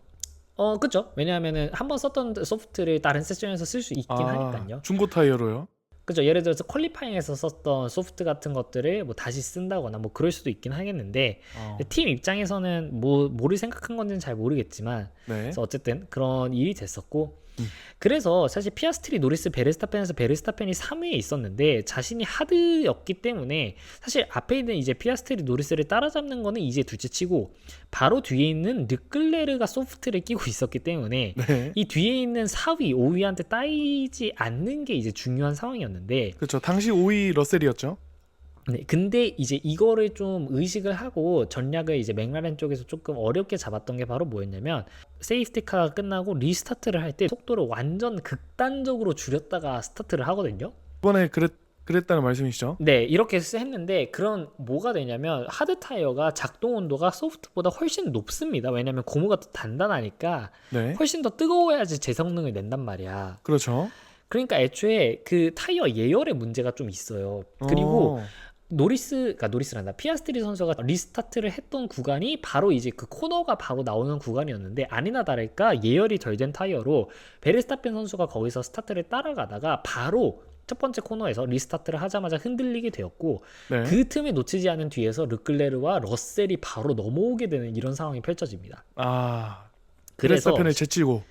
그죠. 왜냐하면은 한번 썼던 소프트를 다른 세션에서 쓸 수 있긴 하니까요. 중고 타이어로요? 그죠. 예를 들어서 퀄리파잉에서 썼던 소프트 같은 것들을 뭐 다시 쓴다거나 뭐 그럴 수도 있긴 하겠는데 팀 입장에서는 뭐를 생각한 건지는 잘 모르겠지만 네. 그래서 어쨌든 그런 일이 됐었고 음. 그래서 사실 피아스트리, 노리스, 베르스타펜에서 베르스타펜이 3위에 있었는데 자신이 하드였기 때문에 사실 앞에 있는 이제 피아스트리, 노리스를 따라잡는 거는 이제 둘째치고 바로 뒤에 있는 르클레르가 소프트를 끼고 있었기 때문에 네. 이 뒤에 있는 4위, 5위한테 따이지 않는 게 이제 중요한 상황이었는데 그렇죠. 당시 5위 러셀이었죠. 네, 근데 이제 이거를 좀 의식을 하고 전략을 이제 맥라렌 쪽에서 조금 어렵게 잡았던 게 바로 뭐였냐면 세이프티카가 끝나고 리스타트를 할 때 속도를 완전 극단적으로 줄였다가 스타트를 하거든요. 이번에 그랬다는 말씀이시죠? 네, 이렇게 했는데 그런 뭐가 되냐면 하드 타이어가 작동 온도가 소프트보다 훨씬 높습니다. 왜냐면 고무가 더 단단하니까 네. 훨씬 더 뜨거워야지 제 성능을 낸단 말이야. 그렇죠. 그러니까 애초에 그 타이어 예열에 문제가 좀 있어요. 그리고 노리스란다. 피아스트리 선수가 리스타트를 했던 구간이 바로 이제 그 코너가 바로 나오는 구간이었는데 아니나 다를까 예열이 덜 된 타이어로 베르스타펜 선수가 거기서 스타트를 따라가다가 바로 첫 번째 코너에서 리스타트를 하자마자 흔들리게 되었고 네. 그 틈에 놓치지 않은 뒤에서 르클레르와 러셀이 바로 넘어오게 되는 이런 상황이 펼쳐집니다. 그래서 베르스타펜을 제치고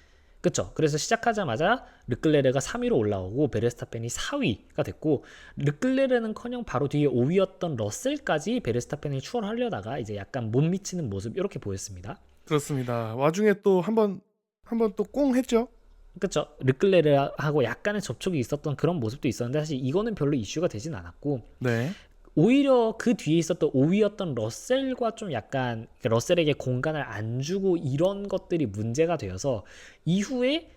그쵸. 그래서 시작하자마자 르클레르가 3위로 올라오고 베르스타펜이 4위가 됐고 르클레르는커녕 바로 뒤에 5위였던 러셀까지 베르스타펜을 추월하려다가 이제 약간 못 미치는 모습 이렇게 보였습니다. 그렇습니다. 와중에 또 한번 또 꽁 했죠. 그쵸. 르클레르하고 약간의 접촉이 있었던 그런 모습도 있었는데 사실 이거는 별로 이슈가 되진 않았고 네. 오히려 그 뒤에 있었던 5위였던 러셀과 좀 약간 러셀에게 공간을 안 주고 이런 것들이 문제가 되어서 이후에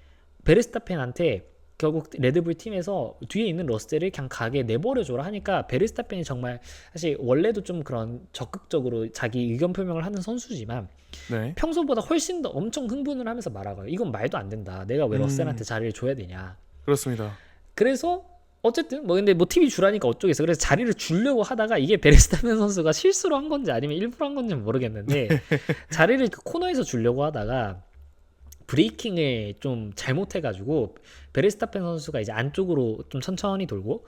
베르스타펜한테 결국 레드불 팀에서 뒤에 있는 러셀을 그냥 가게 내버려줘라 하니까 베르스타펜이 정말 사실 원래도 좀 그런 적극적으로 자기 의견 표명을 하는 선수지만 네. 평소보다 훨씬 더 엄청 흥분을 하면서 말하고요. 이건 말도 안 된다. 내가 왜 러셀한테 자리를 줘야 되냐. 그렇습니다. 그래서 어쨌든 근데 TV 주라니까 어쩌겠어. 그래서 자리를 주려고 하다가 이게 베르스타펜 선수가 실수로 한 건지 아니면 일부러 한 건지는 모르겠는데 자리를 그 코너에서 주려고 하다가 브레이킹을 좀 잘못해가지고 베르스타펜 선수가 이제 안쪽으로 좀 천천히 돌고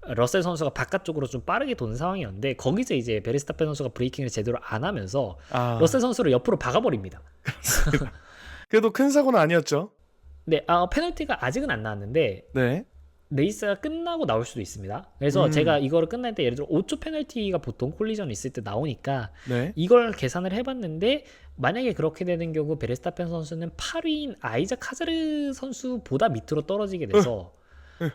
러셀 선수가 바깥쪽으로 좀 빠르게 도는 상황이었는데 거기서 이제 베르스타펜 선수가 브레이킹을 제대로 안 하면서 러셀 선수를 옆으로 박아버립니다. 그래도 큰 사고는 아니었죠. 네, 페널티가 아직은 안 나왔는데 네. 레이스가 끝나고 나올 수도 있습니다. 그래서 제가 이거를 끝날 때 예를 들어 5초 페널티가 보통 콜리전 있을 때 나오니까 네. 이걸 계산을 해봤는데 만약에 그렇게 되는 경우 베르스타펜 선수는 8위인 아이작 카자르 선수보다 밑으로 떨어지게 돼서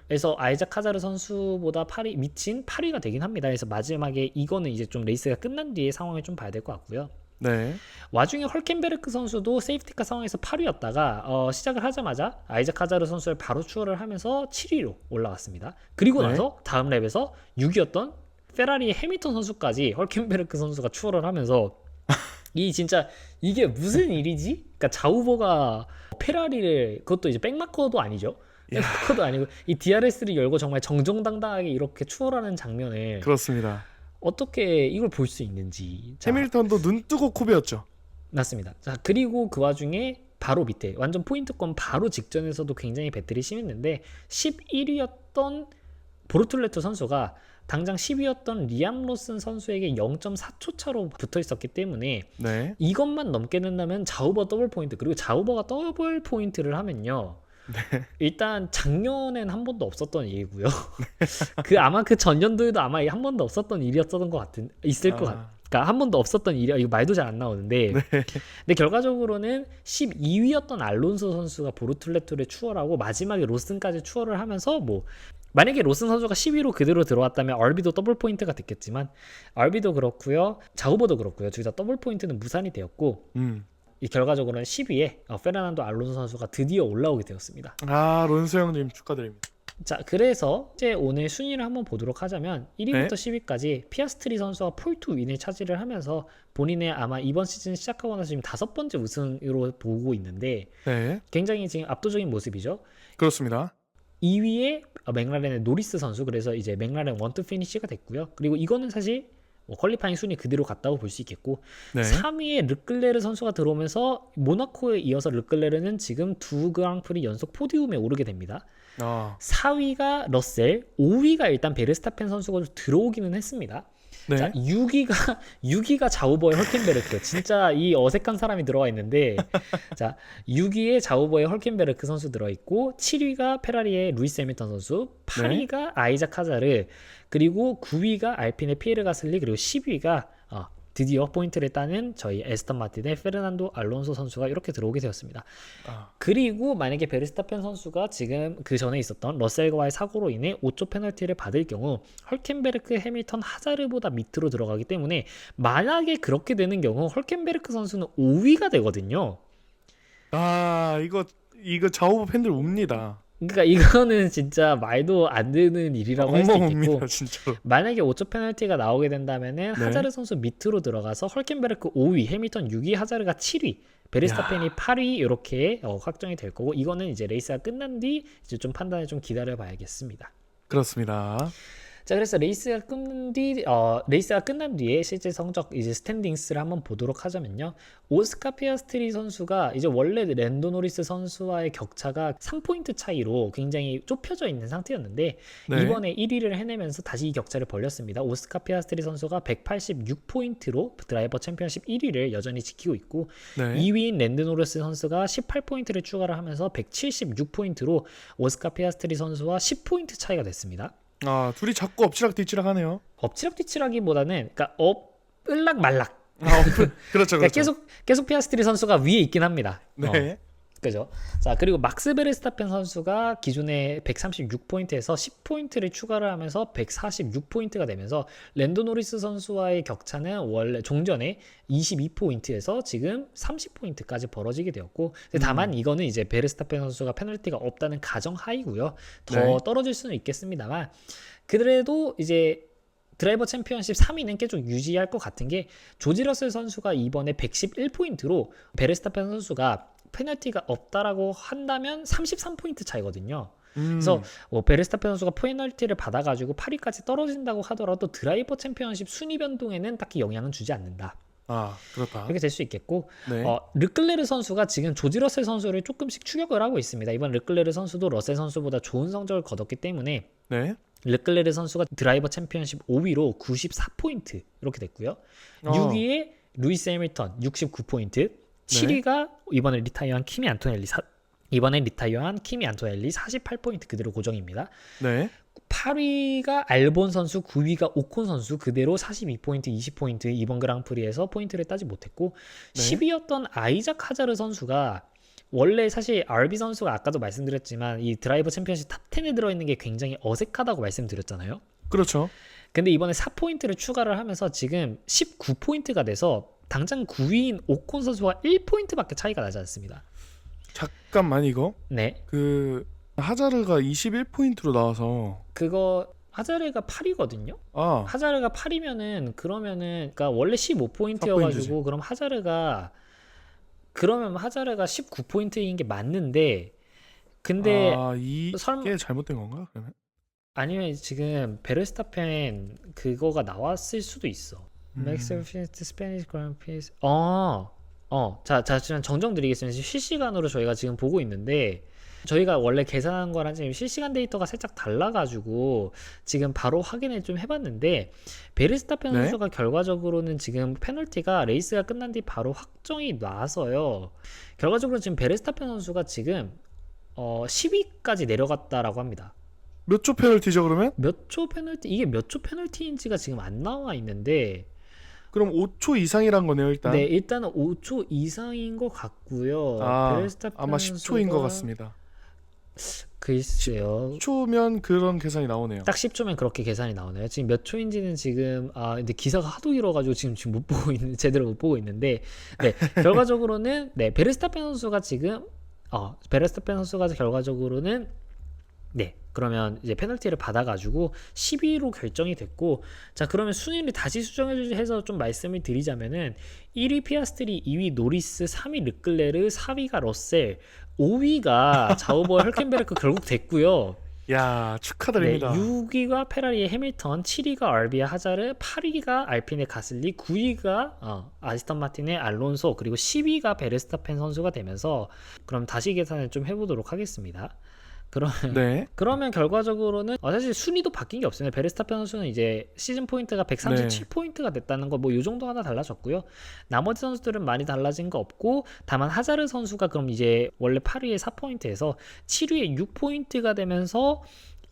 그래서 아이작 카자르 선수보다 미친 8위가 되긴 합니다. 그래서 마지막에 이거는 이제 좀 레이스가 끝난 뒤에 상황을 좀 봐야 될 것 같고요. 네. 와중에 헐켄베르크 선수도 세이프티카 상황에서 8위였다가 시작을 하자마자 아이작 카자르 선수를 바로 추월을 하면서 7위로 올라갔습니다. 그리고 네. 나서 다음 랩에서 6위였던 페라리의 해밀턴 선수까지 헐켄베르크 선수가 추월을 하면서 이게 무슨 일이지? 그러니까 자우버가 페라리를 그것도 이제 백마커도 아니죠. 백마커도 아니고 이 DRS를 열고 정말 정정당당하게 이렇게 추월하는 장면을 그렇습니다. 어떻게 이걸 볼 수 있는지. 해밀턴도 눈 뜨고 코베였죠. 맞습니다. 자, 그리고 그 와중에 바로 밑에 완전 포인트권 바로 직전에서도 굉장히 배틀이 심했는데 11위였던 보르툴레토 선수가 당장 10위였던 리암 로슨 선수에게 0.4초 차로 붙어 있었기 때문에 네. 이것만 넘게 된다면 자우버 더블 포인트 그리고 자우버가 더블 포인트를 하면요. 일단 작년엔 한 번도 없었던 일이고요. 아마 그 전년도에도 아마 한 번도 없었던 일이었던 것 같은 그러니까 한 번도 없었던 일이 이거 말도 잘 안 나오는데 근데 결과적으로는 12위였던 알론소 선수가 보르툴레토를 추월하고 마지막에 로슨까지 추월을 하면서 만약에 로슨 선수가 10위로 그대로 들어왔다면 RB도 더블 포인트가 됐겠지만 RB도 그렇고요. 자우버도 그렇고요. 둘 다 더블 포인트는 무산이 되었고 이 결과적으로는 10위에 페르난도 알론소 선수가 드디어 올라오게 되었습니다. 론소 형님 축하드립니다. 자, 그래서 이제 오늘 순위를 한번 보도록 하자면 1위부터 10위까지 피아스트리 선수가 폴2 윈을 차지를 하면서 본인의 아마 이번 시즌 시작하고 나서 지금 5번째 우승으로 보고 있는데 굉장히 지금 압도적인 모습이죠. 그렇습니다. 2위에 맥라렌의 노리스 선수, 그래서 이제 맥라렌 1-2 피니시가 됐고요. 그리고 이거는 사실 퀄리파잉 순위 그대로 갔다고 볼 수 있겠고 네. 3위에 르클레르 선수가 들어오면서 모나코에 이어서 르클레르는 지금 두 그랑프리 연속 포디움에 오르게 됩니다. 4위가 러셀, 5위가 일단 베르스타펜 선수가 들어오기는 했습니다. 네. 자, 6위가 자우버의 헐켄베르크. 진짜 이 어색한 사람이 들어와 있는데, 자, 6위에 자우버의 헐켄베르크 선수 들어있고, 7위가 페라리의 루이스 해밀턴 선수, 8위가 아이작 카자르, 그리고 9위가 알핀의 피에르 가슬리, 그리고 10위가 드디어 포인트를 따는 저희 에스턴 마틴의 페르난도 알론소 선수가 이렇게 들어오게 되었습니다. 그리고 만약에 베르스타펜 선수가 지금 그 전에 있었던 러셀과의 사고로 인해 5초 페널티를 받을 경우 헐켄베르크, 해밀턴, 하자르보다 밑으로 들어가기 때문에 만약에 그렇게 되는 경우 헐켄베르크 선수는 5위가 되거든요. 이거 자오브 팬들 웁니다. 그러니까 이거는 진짜 말도 안 되는 일이라고 할 수 있겠고, 옵니다, 진짜로. 만약에 5초 페널티가 나오게 된다면은 하자르 선수 밑으로 들어가서 헐켄베르크 5위, 해밀턴 6위, 하자르가 7위, 베르스타펜이 8위 이렇게 확정이 될 거고, 이거는 이제 레이스가 끝난 뒤 이제 좀 판단을 좀 기다려 봐야겠습니다. 그렇습니다. 자, 그래서 레이스가 끝난 뒤에 실제 성적 이제 스탠딩스를 한번 보도록 하자면요. 오스카 피아스트리 선수가 이제 원래 랜도 노리스 선수와의 격차가 3포인트 차이로 굉장히 좁혀져 있는 상태였는데 네. 이번에 1위를 해내면서 다시 이 격차를 벌렸습니다. 오스카 피아스트리 선수가 186포인트로 드라이버 챔피언십 1위를 여전히 지키고 있고, 네. 2위인 랜드 노리스 선수가 18포인트를 추가를 하면서 176포인트로 오스카 피아스트리 선수와 10포인트 차이가 됐습니다. 둘이 자꾸 엎치락뒤치락 하네요. 엎치락뒤치락기보다는 그러니까 을락 말락. 그렇죠. 그러니까 계속 피아스트리 선수가 위에 있긴 합니다. 네. 그죠? 자, 그리고 막스 베르스타펜 선수가 기존에 136포인트에서 10포인트를 추가를 하면서 146포인트가 되면서 랜도 노리스 선수와의 격차는 원래 종전에 22포인트에서 지금 30포인트까지 벌어지게 되었고, 다만 이거는 이제 베르스타펜 선수가 페널티가 없다는 가정 하이고요. 더 떨어질 수는 있겠습니다만, 그래도 이제 드라이버 챔피언십 3위는 계속 유지할 것 같은 게, 조지 러셀 선수가 이번에 111포인트로 베르스타펜 선수가 페널티가 없다라고 한다면 33포인트 차이거든요. 그래서 베르스타펜 선수가 페널티를 받아가지고 8위까지 떨어진다고 하더라도 드라이버 챔피언십 순위 변동에는 딱히 영향은 주지 않는다. 그렇다. 이렇게 될 수 있겠고, 네. 르클레르 선수가 지금 조지 러셀 선수를 조금씩 추격을 하고 있습니다. 이번 르클레르 선수도 러셀 선수보다 좋은 성적을 거뒀기 때문에 네. 르클레르 선수가 드라이버 챔피언십 5위로 94포인트 이렇게 됐고요. 6위에 루이스 해밀턴 69포인트, 7위가 이번에 리타이어한 키미 안토넬리 48포인트 그대로 고정입니다. 네. 8위가 알본 선수, 9위가 오콘 선수 그대로 42포인트, 20포인트 이번 그랑프리에서 포인트를 따지 못했고, 10위였던 아이작 하자르 선수가 원래 사실 RB 선수가 아까도 말씀드렸지만 이 드라이버 챔피언십 탑10에 들어있는 게 굉장히 어색하다고 말씀드렸잖아요. 그렇죠. 근데 이번에 4포인트를 추가를 하면서 지금 19포인트가 돼서 당장 9위인 오콘 선수와 1포인트밖에 차이가 나지 않습니다. 잠깐만, 이거 네. 하자르가 21포인트로 나와서 그거 하자르가 8이거든요. 하자르가 8이면은 그러면은 그러니까 원래 15포인트여가지고 그럼 하자르가 19포인트인 게 맞는데, 근데 이게 잘못된 건가 그러면? 아니면 지금 베르스타펜 그거가 나왔을 수도 있어. Max Efficient Spanish Grand Prix. 자, 지금 정정드리겠습니다. 실시간으로 저희가 지금 보고 있는데, 저희가 원래 계산한 거랑 지금 실시간 데이터가 살짝 달라가지고 지금 바로 확인을 좀 해봤는데, 베르스타펜 선수가 결과적으로는 지금 페널티가 레이스가 끝난 뒤 바로 확정이 나서요. 결과적으로 지금 베르스타펜 선수가 지금 10위까지 내려갔다라고 합니다. 몇 초 페널티죠 그러면? 몇 초 페널티, 이게 몇 초 페널티인지가 지금 안 나와 있는데, 그럼 5초 이상이란 거네요 일단. 네, 일단은 5초 이상인 것 같고요. 베르스타펜 아마 10초인 것 같습니다. 글쎄요. 10초면 그런 계산이 나오네요. 딱 10초면 그렇게 계산이 나오네요. 지금 몇 초인지는 지금 근데 기사가 하도 길어가지고 지금 못 보고 있는, 제대로 못 보고 있는데, 네, 결과적으로는 베르스타펜 선수가 지금 베르스타펜 선수가 결과적으로는 그러면 이제 페널티를 받아가지고 10위로 결정이 됐고, 자, 그러면 순위를 다시 수정해서 좀 말씀을 드리자면은 1위 피아스트리, 2위 노리스, 3위 르클레르, 4위가 러셀, 5위가 자우버 헐켄베르크 결국 됐고요. 야, 네, 축하드립니다. 6위가 페라리의 해밀턴, 7위가 알비의 하자르, 8위가 알핀의 가슬리, 9위가 아스턴 마틴의 알론소, 그리고 10위가 베르스타펜 선수가 되면서, 그럼 다시 계산을 좀 해보도록 하겠습니다. 그럼 네. 그러면 결과적으로는 사실 순위도 바뀐 게 없습니다. 베르스타펜 선수는 이제 시즌 포인트가 네. 137포인트가 됐다는 거 뭐 요 정도 하나 달라졌고요. 나머지 선수들은 많이 달라진 거 없고, 다만 하자르 선수가 그럼 이제 원래 8위에 4포인트에서 7위에 6포인트가 되면서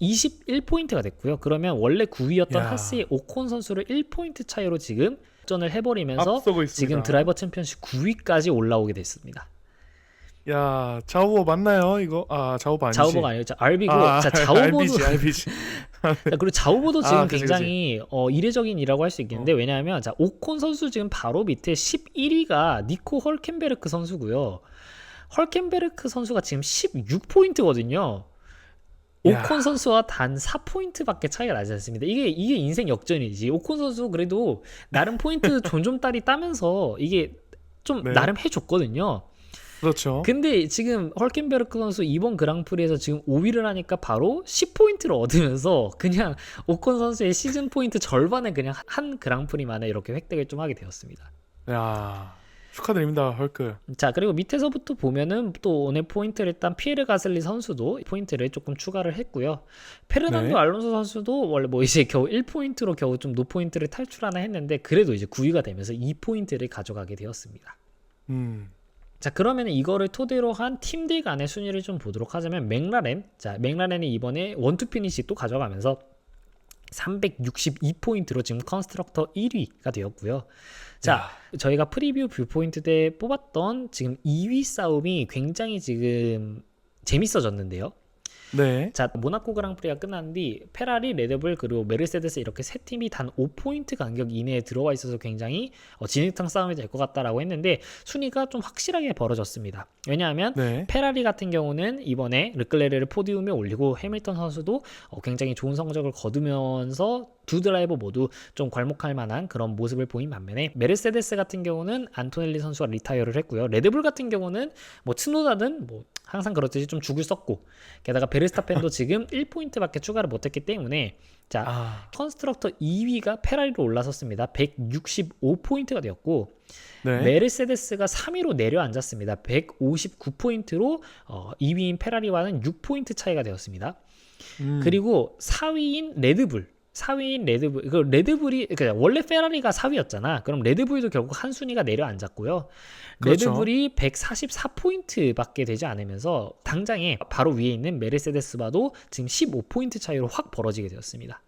21포인트가 됐고요. 그러면 원래 9위였던 야, 하스의 오콘 선수를 1포인트 차이로 지금 전을 해버리면서 앞서고 지금 있습니다. 드라이버 챔피언십 9위까지 올라오게 됐습니다. 야, 자우보 맞나요? 이거? 아, 자우보 아니지. 자우보가 아니고 RB고, 아, 자 자우보도 RBG. 그리고 자우보도 지금 그치, 그치. 굉장히 이례적인이라고 할 수 있겠는데, 왜냐하면 자 오콘 선수 지금 바로 밑에 11위가 니코 헐켄베르크 선수고요. 헐켄베르크 선수가 지금 16포인트거든요. 야, 오콘 선수와 단 4포인트밖에 차이가 나지 않습니다. 이게 인생 역전이지. 오콘 선수 그래도 나름 포인트 존좀따리 따면서 이게 좀 네. 나름 해줬거든요. 그렇죠. 근데 지금 헐켄베르크 선수 이번 그랑프리에서 지금 5위를 하니까 바로 10포인트를 얻으면서 그냥 오콘 선수의 시즌 포인트 절반을 그냥 한 그랑프리 만에 이렇게 획득을 좀 하게 되었습니다. 야, 축하드립니다, 헐크. 자, 그리고 밑에서부터 보면은 또 오늘 포인트를 일단 피에르 가슬리 선수도 포인트를 조금 추가를 했고요. 페르난도 네. 알론소 선수도 원래 뭐 이제 겨우 1포인트로 겨우 좀 노포인트를 탈출하나 했는데, 그래도 이제 9위가 되면서 2포인트를 가져가게 되었습니다. 음, 자, 그러면 이거를 토대로 한 팀들 간의 순위를 좀 보도록 하자면, 맥라렌이 이번에 원투 피니시 또 가져가면서 362포인트로 지금 컨스트럭터 1위가 되었고요. 자, 야, 저희가 프리뷰 뷰포인트 때 뽑았던 지금 2위 싸움이 굉장히 지금 재밌어졌는데요. 네. 자, 모나코 그랑프리가 끝난 뒤 페라리, 레드불, 그리고 메르세데스 이렇게 세 팀이 단 5포인트 간격 이내에 들어와 있어서 굉장히 진흙탕 싸움이 될 것 같다라고 했는데, 순위가 좀 확실하게 벌어졌습니다. 왜냐하면 네. 페라리 같은 경우는 이번에 르클레르를 포디움에 올리고, 해밀턴 선수도 굉장히 좋은 성적을 거두면서 두 드라이버 모두 좀 괄목할 만한 그런 모습을 보인 반면에, 메르세데스 같은 경우는 안토넬리 선수가 리타이어를 했고요. 레드불 같은 경우는 뭐 츠노다든 뭐 항상 그렇듯이 좀 죽을 썼고, 게다가 베르스타펜도 지금 1포인트밖에 추가를 못했기 때문에, 자, 아, 컨스트럭터 2위가 페라리로 올라섰습니다. 165포인트가 되었고, 네. 메르세데스가 3위로 내려앉았습니다. 159포인트로 2위인 페라리와는 6포인트 차이가 되었습니다. 그리고 4위인 레드불, 그 레드불이, 그러니까 원래 페라리가 4위였잖아. 그럼 레드불도 결국 한 순위가 내려앉았고요. 그렇죠. 레드불이 144포인트밖에 되지 않으면서 당장에 바로 위에 있는 메르세데스와도 지금 15포인트 차이로 확 벌어지게 되었습니다.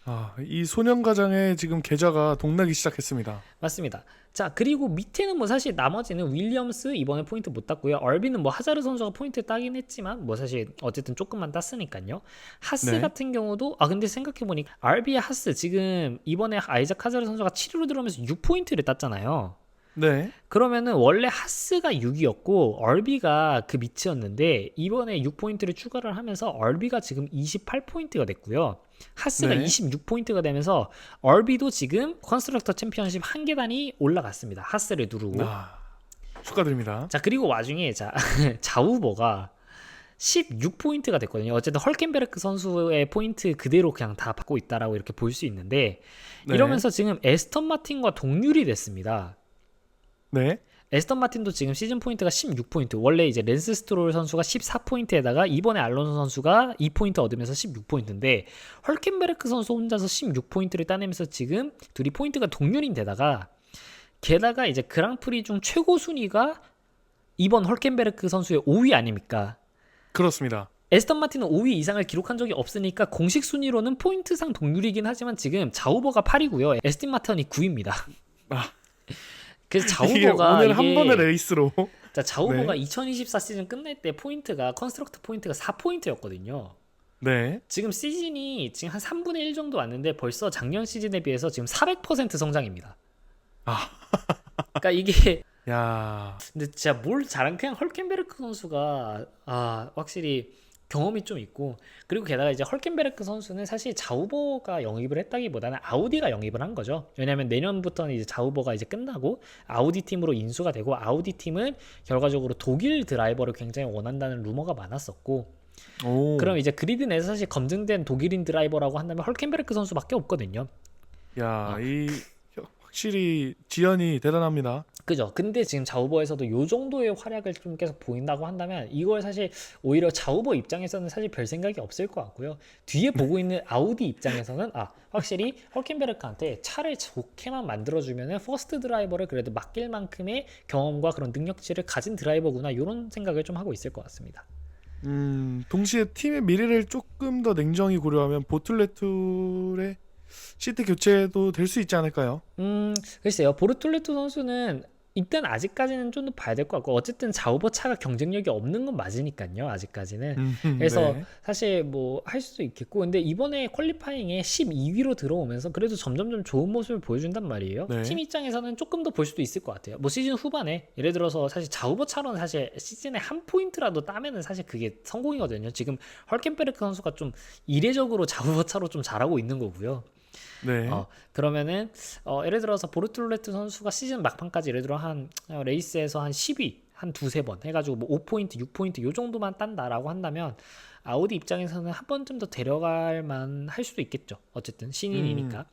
아, 이 소년가장의 지금 계좌가 동나기 시작했습니다. 맞습니다. 자, 그리고 밑에는 뭐 사실 나머지는 윌리엄스 이번에 포인트 못 땄고요. 얼비는 뭐 하자르 선수가 포인트 따긴 했지만 뭐 사실 어쨌든 조금만 땄으니까요. 하스 네. 같은 경우도 근데 생각해보니까 알비의 하스 지금 이번에 아이작 하자르 선수가 7위로 들어오면서 6포인트를 땄잖아요. 네. 그러면은 원래 하스가 6위였고 얼비가 그 밑이었는데, 이번에 6포인트를 추가를 하면서 얼비가 지금 28포인트가 됐고요. 하스가 네. 26포인트가 되면서 얼비도 지금 컨스트럭터 챔피언십 한 계단이 올라갔습니다. 하스를 누르고. 아, 축하드립니다. 자, 그리고 와중에 자우버가 16포인트가 됐거든요. 어쨌든 헐켄베르크 선수의 포인트 그대로 그냥 다 받고 있다라고 이렇게 볼 수 있는데, 네. 이러면서 지금 에스턴 마틴과 동률이 됐습니다. 네. 에스턴 마틴도 지금 시즌 포인트가 16포인트. 원래 이제 랜스 스트롤 선수가 14포인트에다가 이번에 알론소 선수가 2포인트 얻으면서 16포인트인데, 헐켄베르크 선수 혼자서 16포인트를 따내면서 지금 둘이 포인트가 동률인데다가, 게다가 이제 그랑프리 중 최고 순위가 이번 헐켄베르크 선수의 5위 아닙니까? 그렇습니다. 에스턴 마틴은 5위 이상을 기록한 적이 없으니까 공식 순위로는 포인트상 동률이긴 하지만 지금 자우버가 8위고요. 에스턴 마틴이 9위입니다. 아, 그래서 이게 자우버가 오늘 한 번의 레이스로. 자, 자우버가 네. 2024 시즌 끝날 때 포인트가 컨스트럭트 포인트가 4포인트였거든요. 네. 지금 시즌이 지금 한 3분의 1 정도 왔는데 벌써 작년 시즌에 비해서 지금 400% 성장입니다. 아, 그러니까 이게 야, 근데 진짜 뭘 잘한, 그냥 헐켄베르크 선수가 확실히 경험이 좀 있고, 그리고 게다가 이제 헐켄베르크 선수는 사실 자우버가 영입을 했다기보다는 아우디가 영입을 한 거죠. 왜냐하면 내년부터는 이제 자우버가 이제 끝나고 아우디 팀으로 인수가 되고, 아우디 팀은 결과적으로 독일 드라이버를 굉장히 원한다는 루머가 많았었고, 오. 그럼 이제 그리드 내에서 사실 검증된 독일인 드라이버라고 한다면 헐켄베르크 선수밖에 없거든요. 야, 어, 확실히 지연이 대단합니다. 그죠. 근데 지금 자우버에서도 요 정도의 활약을 좀 계속 보인다고 한다면 이걸 사실 오히려 자우버 입장에서는 사실 별 생각이 없을 것 같고요. 뒤에 보고 있는 아우디 입장에서는 확실히 헐켄베르크한테 차를 좋게만 만들어주면은 퍼스트 드라이버를 그래도 맡길 만큼의 경험과 그런 능력치를 가진 드라이버구나 이런 생각을 좀 하고 있을 것 같습니다. 동시에 팀의 미래를 조금 더 냉정히 고려하면 보틀레툴의 시트 교체도 될 수 있지 않을까요? 글쎄요. 보르톨레토 선수는 일단 아직까지는 좀 더 봐야 될 것 같고 어쨌든 자우버 차가 경쟁력이 없는 건 맞으니까요. 아직까지는. 그래서 네. 사실 뭐 할 수도 있겠고 근데 이번에 퀄리파잉에 12위로 들어오면서 그래도 점점점 좋은 모습을 보여준단 말이에요. 네. 팀 입장에서는 조금 더 볼 수도 있을 것 같아요. 뭐 시즌 후반에 예를 들어서 사실 자우버 차로는 사실 시즌에 한 포인트라도 따면은 사실 그게 성공이거든요. 지금 헐켄베르크 선수가 좀 이례적으로 자우버 차로 좀 잘하고 있는 거고요. 네. 그러면은 예를 들어서 보르툴레트 선수가 시즌 막판까지 예를 들어 한 레이스에서 한 10위 한 두세 번 해가지고 뭐 5포인트, 6포인트 요 정도만 딴다라고 한다면 아우디 입장에서는 한 번쯤 더 데려갈 만 할 수도 있겠죠. 어쨌든 신인이니까.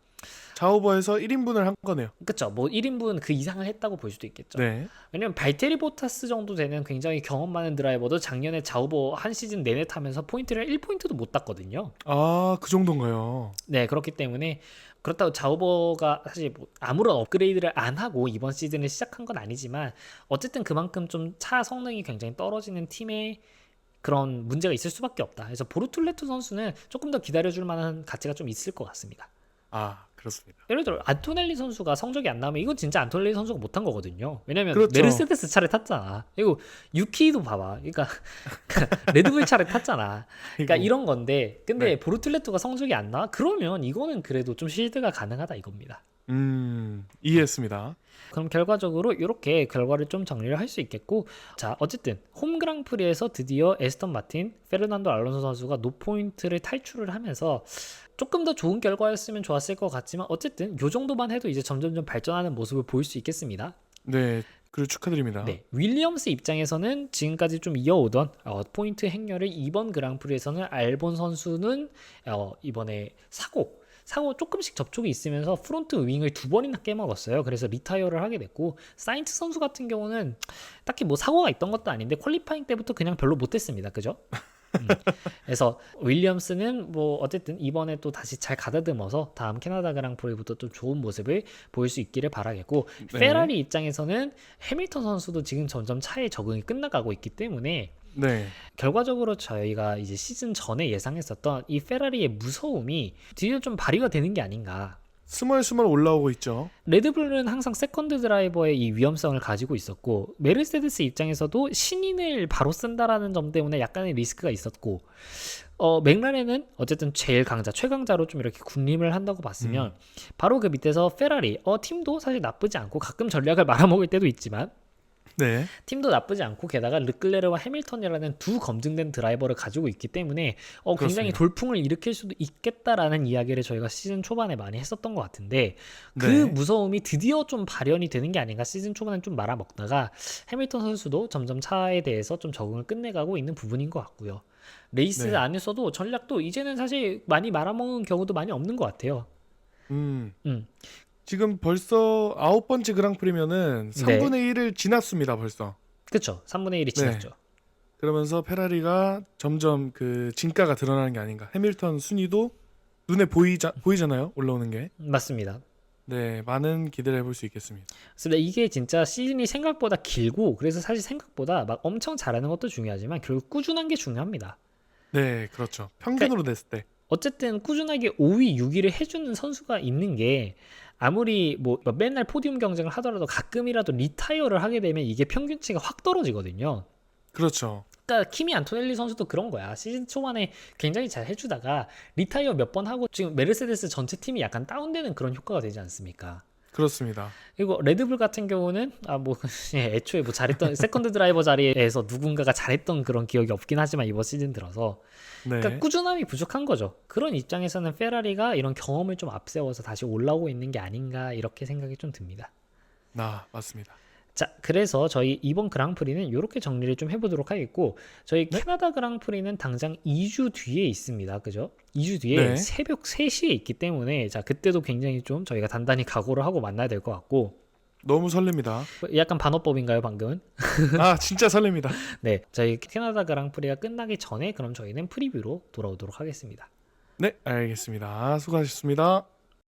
자우버에서 1인분을 한 거네요. 그쵸. 뭐 1인분 그 이상을 했다고 볼 수도 있겠죠. 네. 왜냐면 발테리 보타스 정도 되는 굉장히 경험 많은 드라이버도 작년에 자우버 한 시즌 내내 타면서 포인트를 1포인트도 못 땄거든요. 아, 그 정도인가요? 네, 그렇기 때문에 그렇다고 자우버가 사실 뭐 아무런 업그레이드를 안 하고 이번 시즌을 시작한 건 아니지만 어쨌든 그만큼 좀 차 성능이 굉장히 떨어지는 팀의 그런 문제가 있을 수밖에 없다. 그래서 보르툴레투 선수는 조금 더 기다려줄 만한 가치가 좀 있을 것 같습니다. 아, 그렇습니다. 예를 들어 안토넬리 선수가 성적이 안 나오면 이건 진짜 안토넬리 선수가 못한 거거든요. 왜냐면 그렇죠. 메르세데스 차를 탔잖아. 그리고 유키도 봐봐. 그러니까 레드불 차를 탔잖아. 그러니까 이거. 이런 건데 근데 네. 보르툴레투가 성적이 안 나와? 그러면 이거는 그래도 좀 실드가 가능하다 이겁니다. 이해했습니다. 그럼 결과적으로 이렇게 결과를 좀 정리를 할 수 있겠고 자 어쨌든 홈 그랑프리에서 드디어 에스턴 마틴, 페르난도 알론소 선수가 노포인트를 탈출을 하면서 조금 더 좋은 결과였으면 좋았을 것 같지만 어쨌든 요 정도만 해도 이제 점점점 발전하는 모습을 보일 수 있겠습니다. 네, 그리고 축하드립니다. 네, 윌리엄스 입장에서는 지금까지 좀 이어오던 포인트 행렬을 이번 그랑프리에서는 알본 선수는 이번에 사고 조금씩 접촉이 있으면서 프론트 윙을 2번이나 깨먹었어요. 그래서 리타이어를 하게 됐고 사인츠 선수 같은 경우는 딱히 뭐 사고가 있던 것도 아닌데 퀄리파잉 때부터 그냥 별로 못했습니다. 그죠? 그래서 윌리엄스는 뭐 어쨌든 이번에 또 다시 잘 가다듬어서 다음 캐나다 그랑프리부터 좀 좋은 모습을 보일 수 있기를 바라겠고 네. 페라리 입장에서는 해밀턴 선수도 지금 점점 차에 적응이 끝나가고 있기 때문에 네. 결과적으로 저희가 이제 시즌 전에 예상했었던 이 페라리의 무서움이 드디어 좀 발휘가 되는 게 아닌가. 스멀스멀 올라오고 있죠. 레드불은 항상 세컨드 드라이버의 이 위험성을 가지고 있었고 메르세데스 입장에서도 신인을 바로 쓴다라는 점 때문에 약간의 리스크가 있었고 맥라렌은 어쨌든 제일 강자 최강자로 좀 이렇게 군림을 한다고 봤으면 바로 그 밑에서 페라리 팀도 사실 나쁘지 않고 가끔 전략을 말아먹을 때도 있지만 네. 팀도 나쁘지 않고 게다가 르클레르와 해밀턴이라는 두 검증된 드라이버를 가지고 있기 때문에 굉장히 그렇습니다. 돌풍을 일으킬 수도 있겠다라는 이야기를 저희가 시즌 초반에 많이 했었던 것 같은데 그 네. 무서움이 드디어 좀 발현이 되는 게 아닌가. 시즌 초반에 좀 말아먹다가 해밀턴 선수도 점점 차에 대해서 좀 적응을 끝내가고 있는 부분인 것 같고요. 레이스 네. 안에서도 전략도 이제는 사실 많이 말아먹는 경우도 많이 없는 것 같아요. 음. 음. 지금 벌써 9번째 그랑프리면은 3분의 1을 지났습니다, 벌써. 그쵸. 3분의 1이 지났죠. 그러면서 페라리가 점점 그 진가가 드러나는 게 아닌가. 해밀턴 순위도 눈에 보이잖아요, 올라오는 게. 맞습니다. 네, 많은 기대를 해볼 수 있겠습니다. 그래서 이게 진짜 시즌이 생각보다 길고 그래서 사실 생각보다 막 엄청 잘하는 것도 중요하지만 결국 꾸준한 게 중요합니다. 네, 그렇죠. 평균으로 냈을 때. 어쨌든 꾸준하게 5위, 6위를 해주는 선수가 있는 게 아무리 뭐 맨날 포디움 경쟁을 하더라도 가끔이라도 리타이어를 하게 되면 이게 평균치가 확 떨어지거든요. 그렇죠. 그러니까 키미 안토넬리 선수도 그런 거야. 시즌 초반에 굉장히 잘 해주다가 리타이어 몇 번 하고 지금 메르세데스 전체 팀이 약간 다운되는 그런 효과가 되지 않습니까? 그렇습니다. 그리고 레드불 같은 경우는 애초에 뭐 잘했던 세컨드 드라이버 자리에서 누군가가 잘했던 그런 기억이 없긴 하지만 이번 시즌 들어서 네. 그러니까 꾸준함이 부족한 거죠. 그런 입장에서는 페라리가 이런 경험을 좀 앞세워서 다시 올라오고 있는 게 아닌가 이렇게 생각이 좀 듭니다. 맞습니다. 자, 그래서 저희 이번 그랑프리는 이렇게 정리를 좀 해보도록 하겠고, 저희 네? 캐나다 그랑프리는 당장 2주 뒤에 있습니다. 그죠? 2주 뒤에 네. 새벽 3시에 있기 때문에, 자, 그때도 굉장히 좀 저희가 단단히 각오를 하고 만나야 될 것 같고, 너무 설렙니다. 약간 반어법인가요, 방금은? 아, 진짜 설렙니다. 네, 저희 캐나다 그랑프리가 끝나기 전에 그럼 저희는 프리뷰로 돌아오도록 하겠습니다. 네, 알겠습니다. 수고하셨습니다.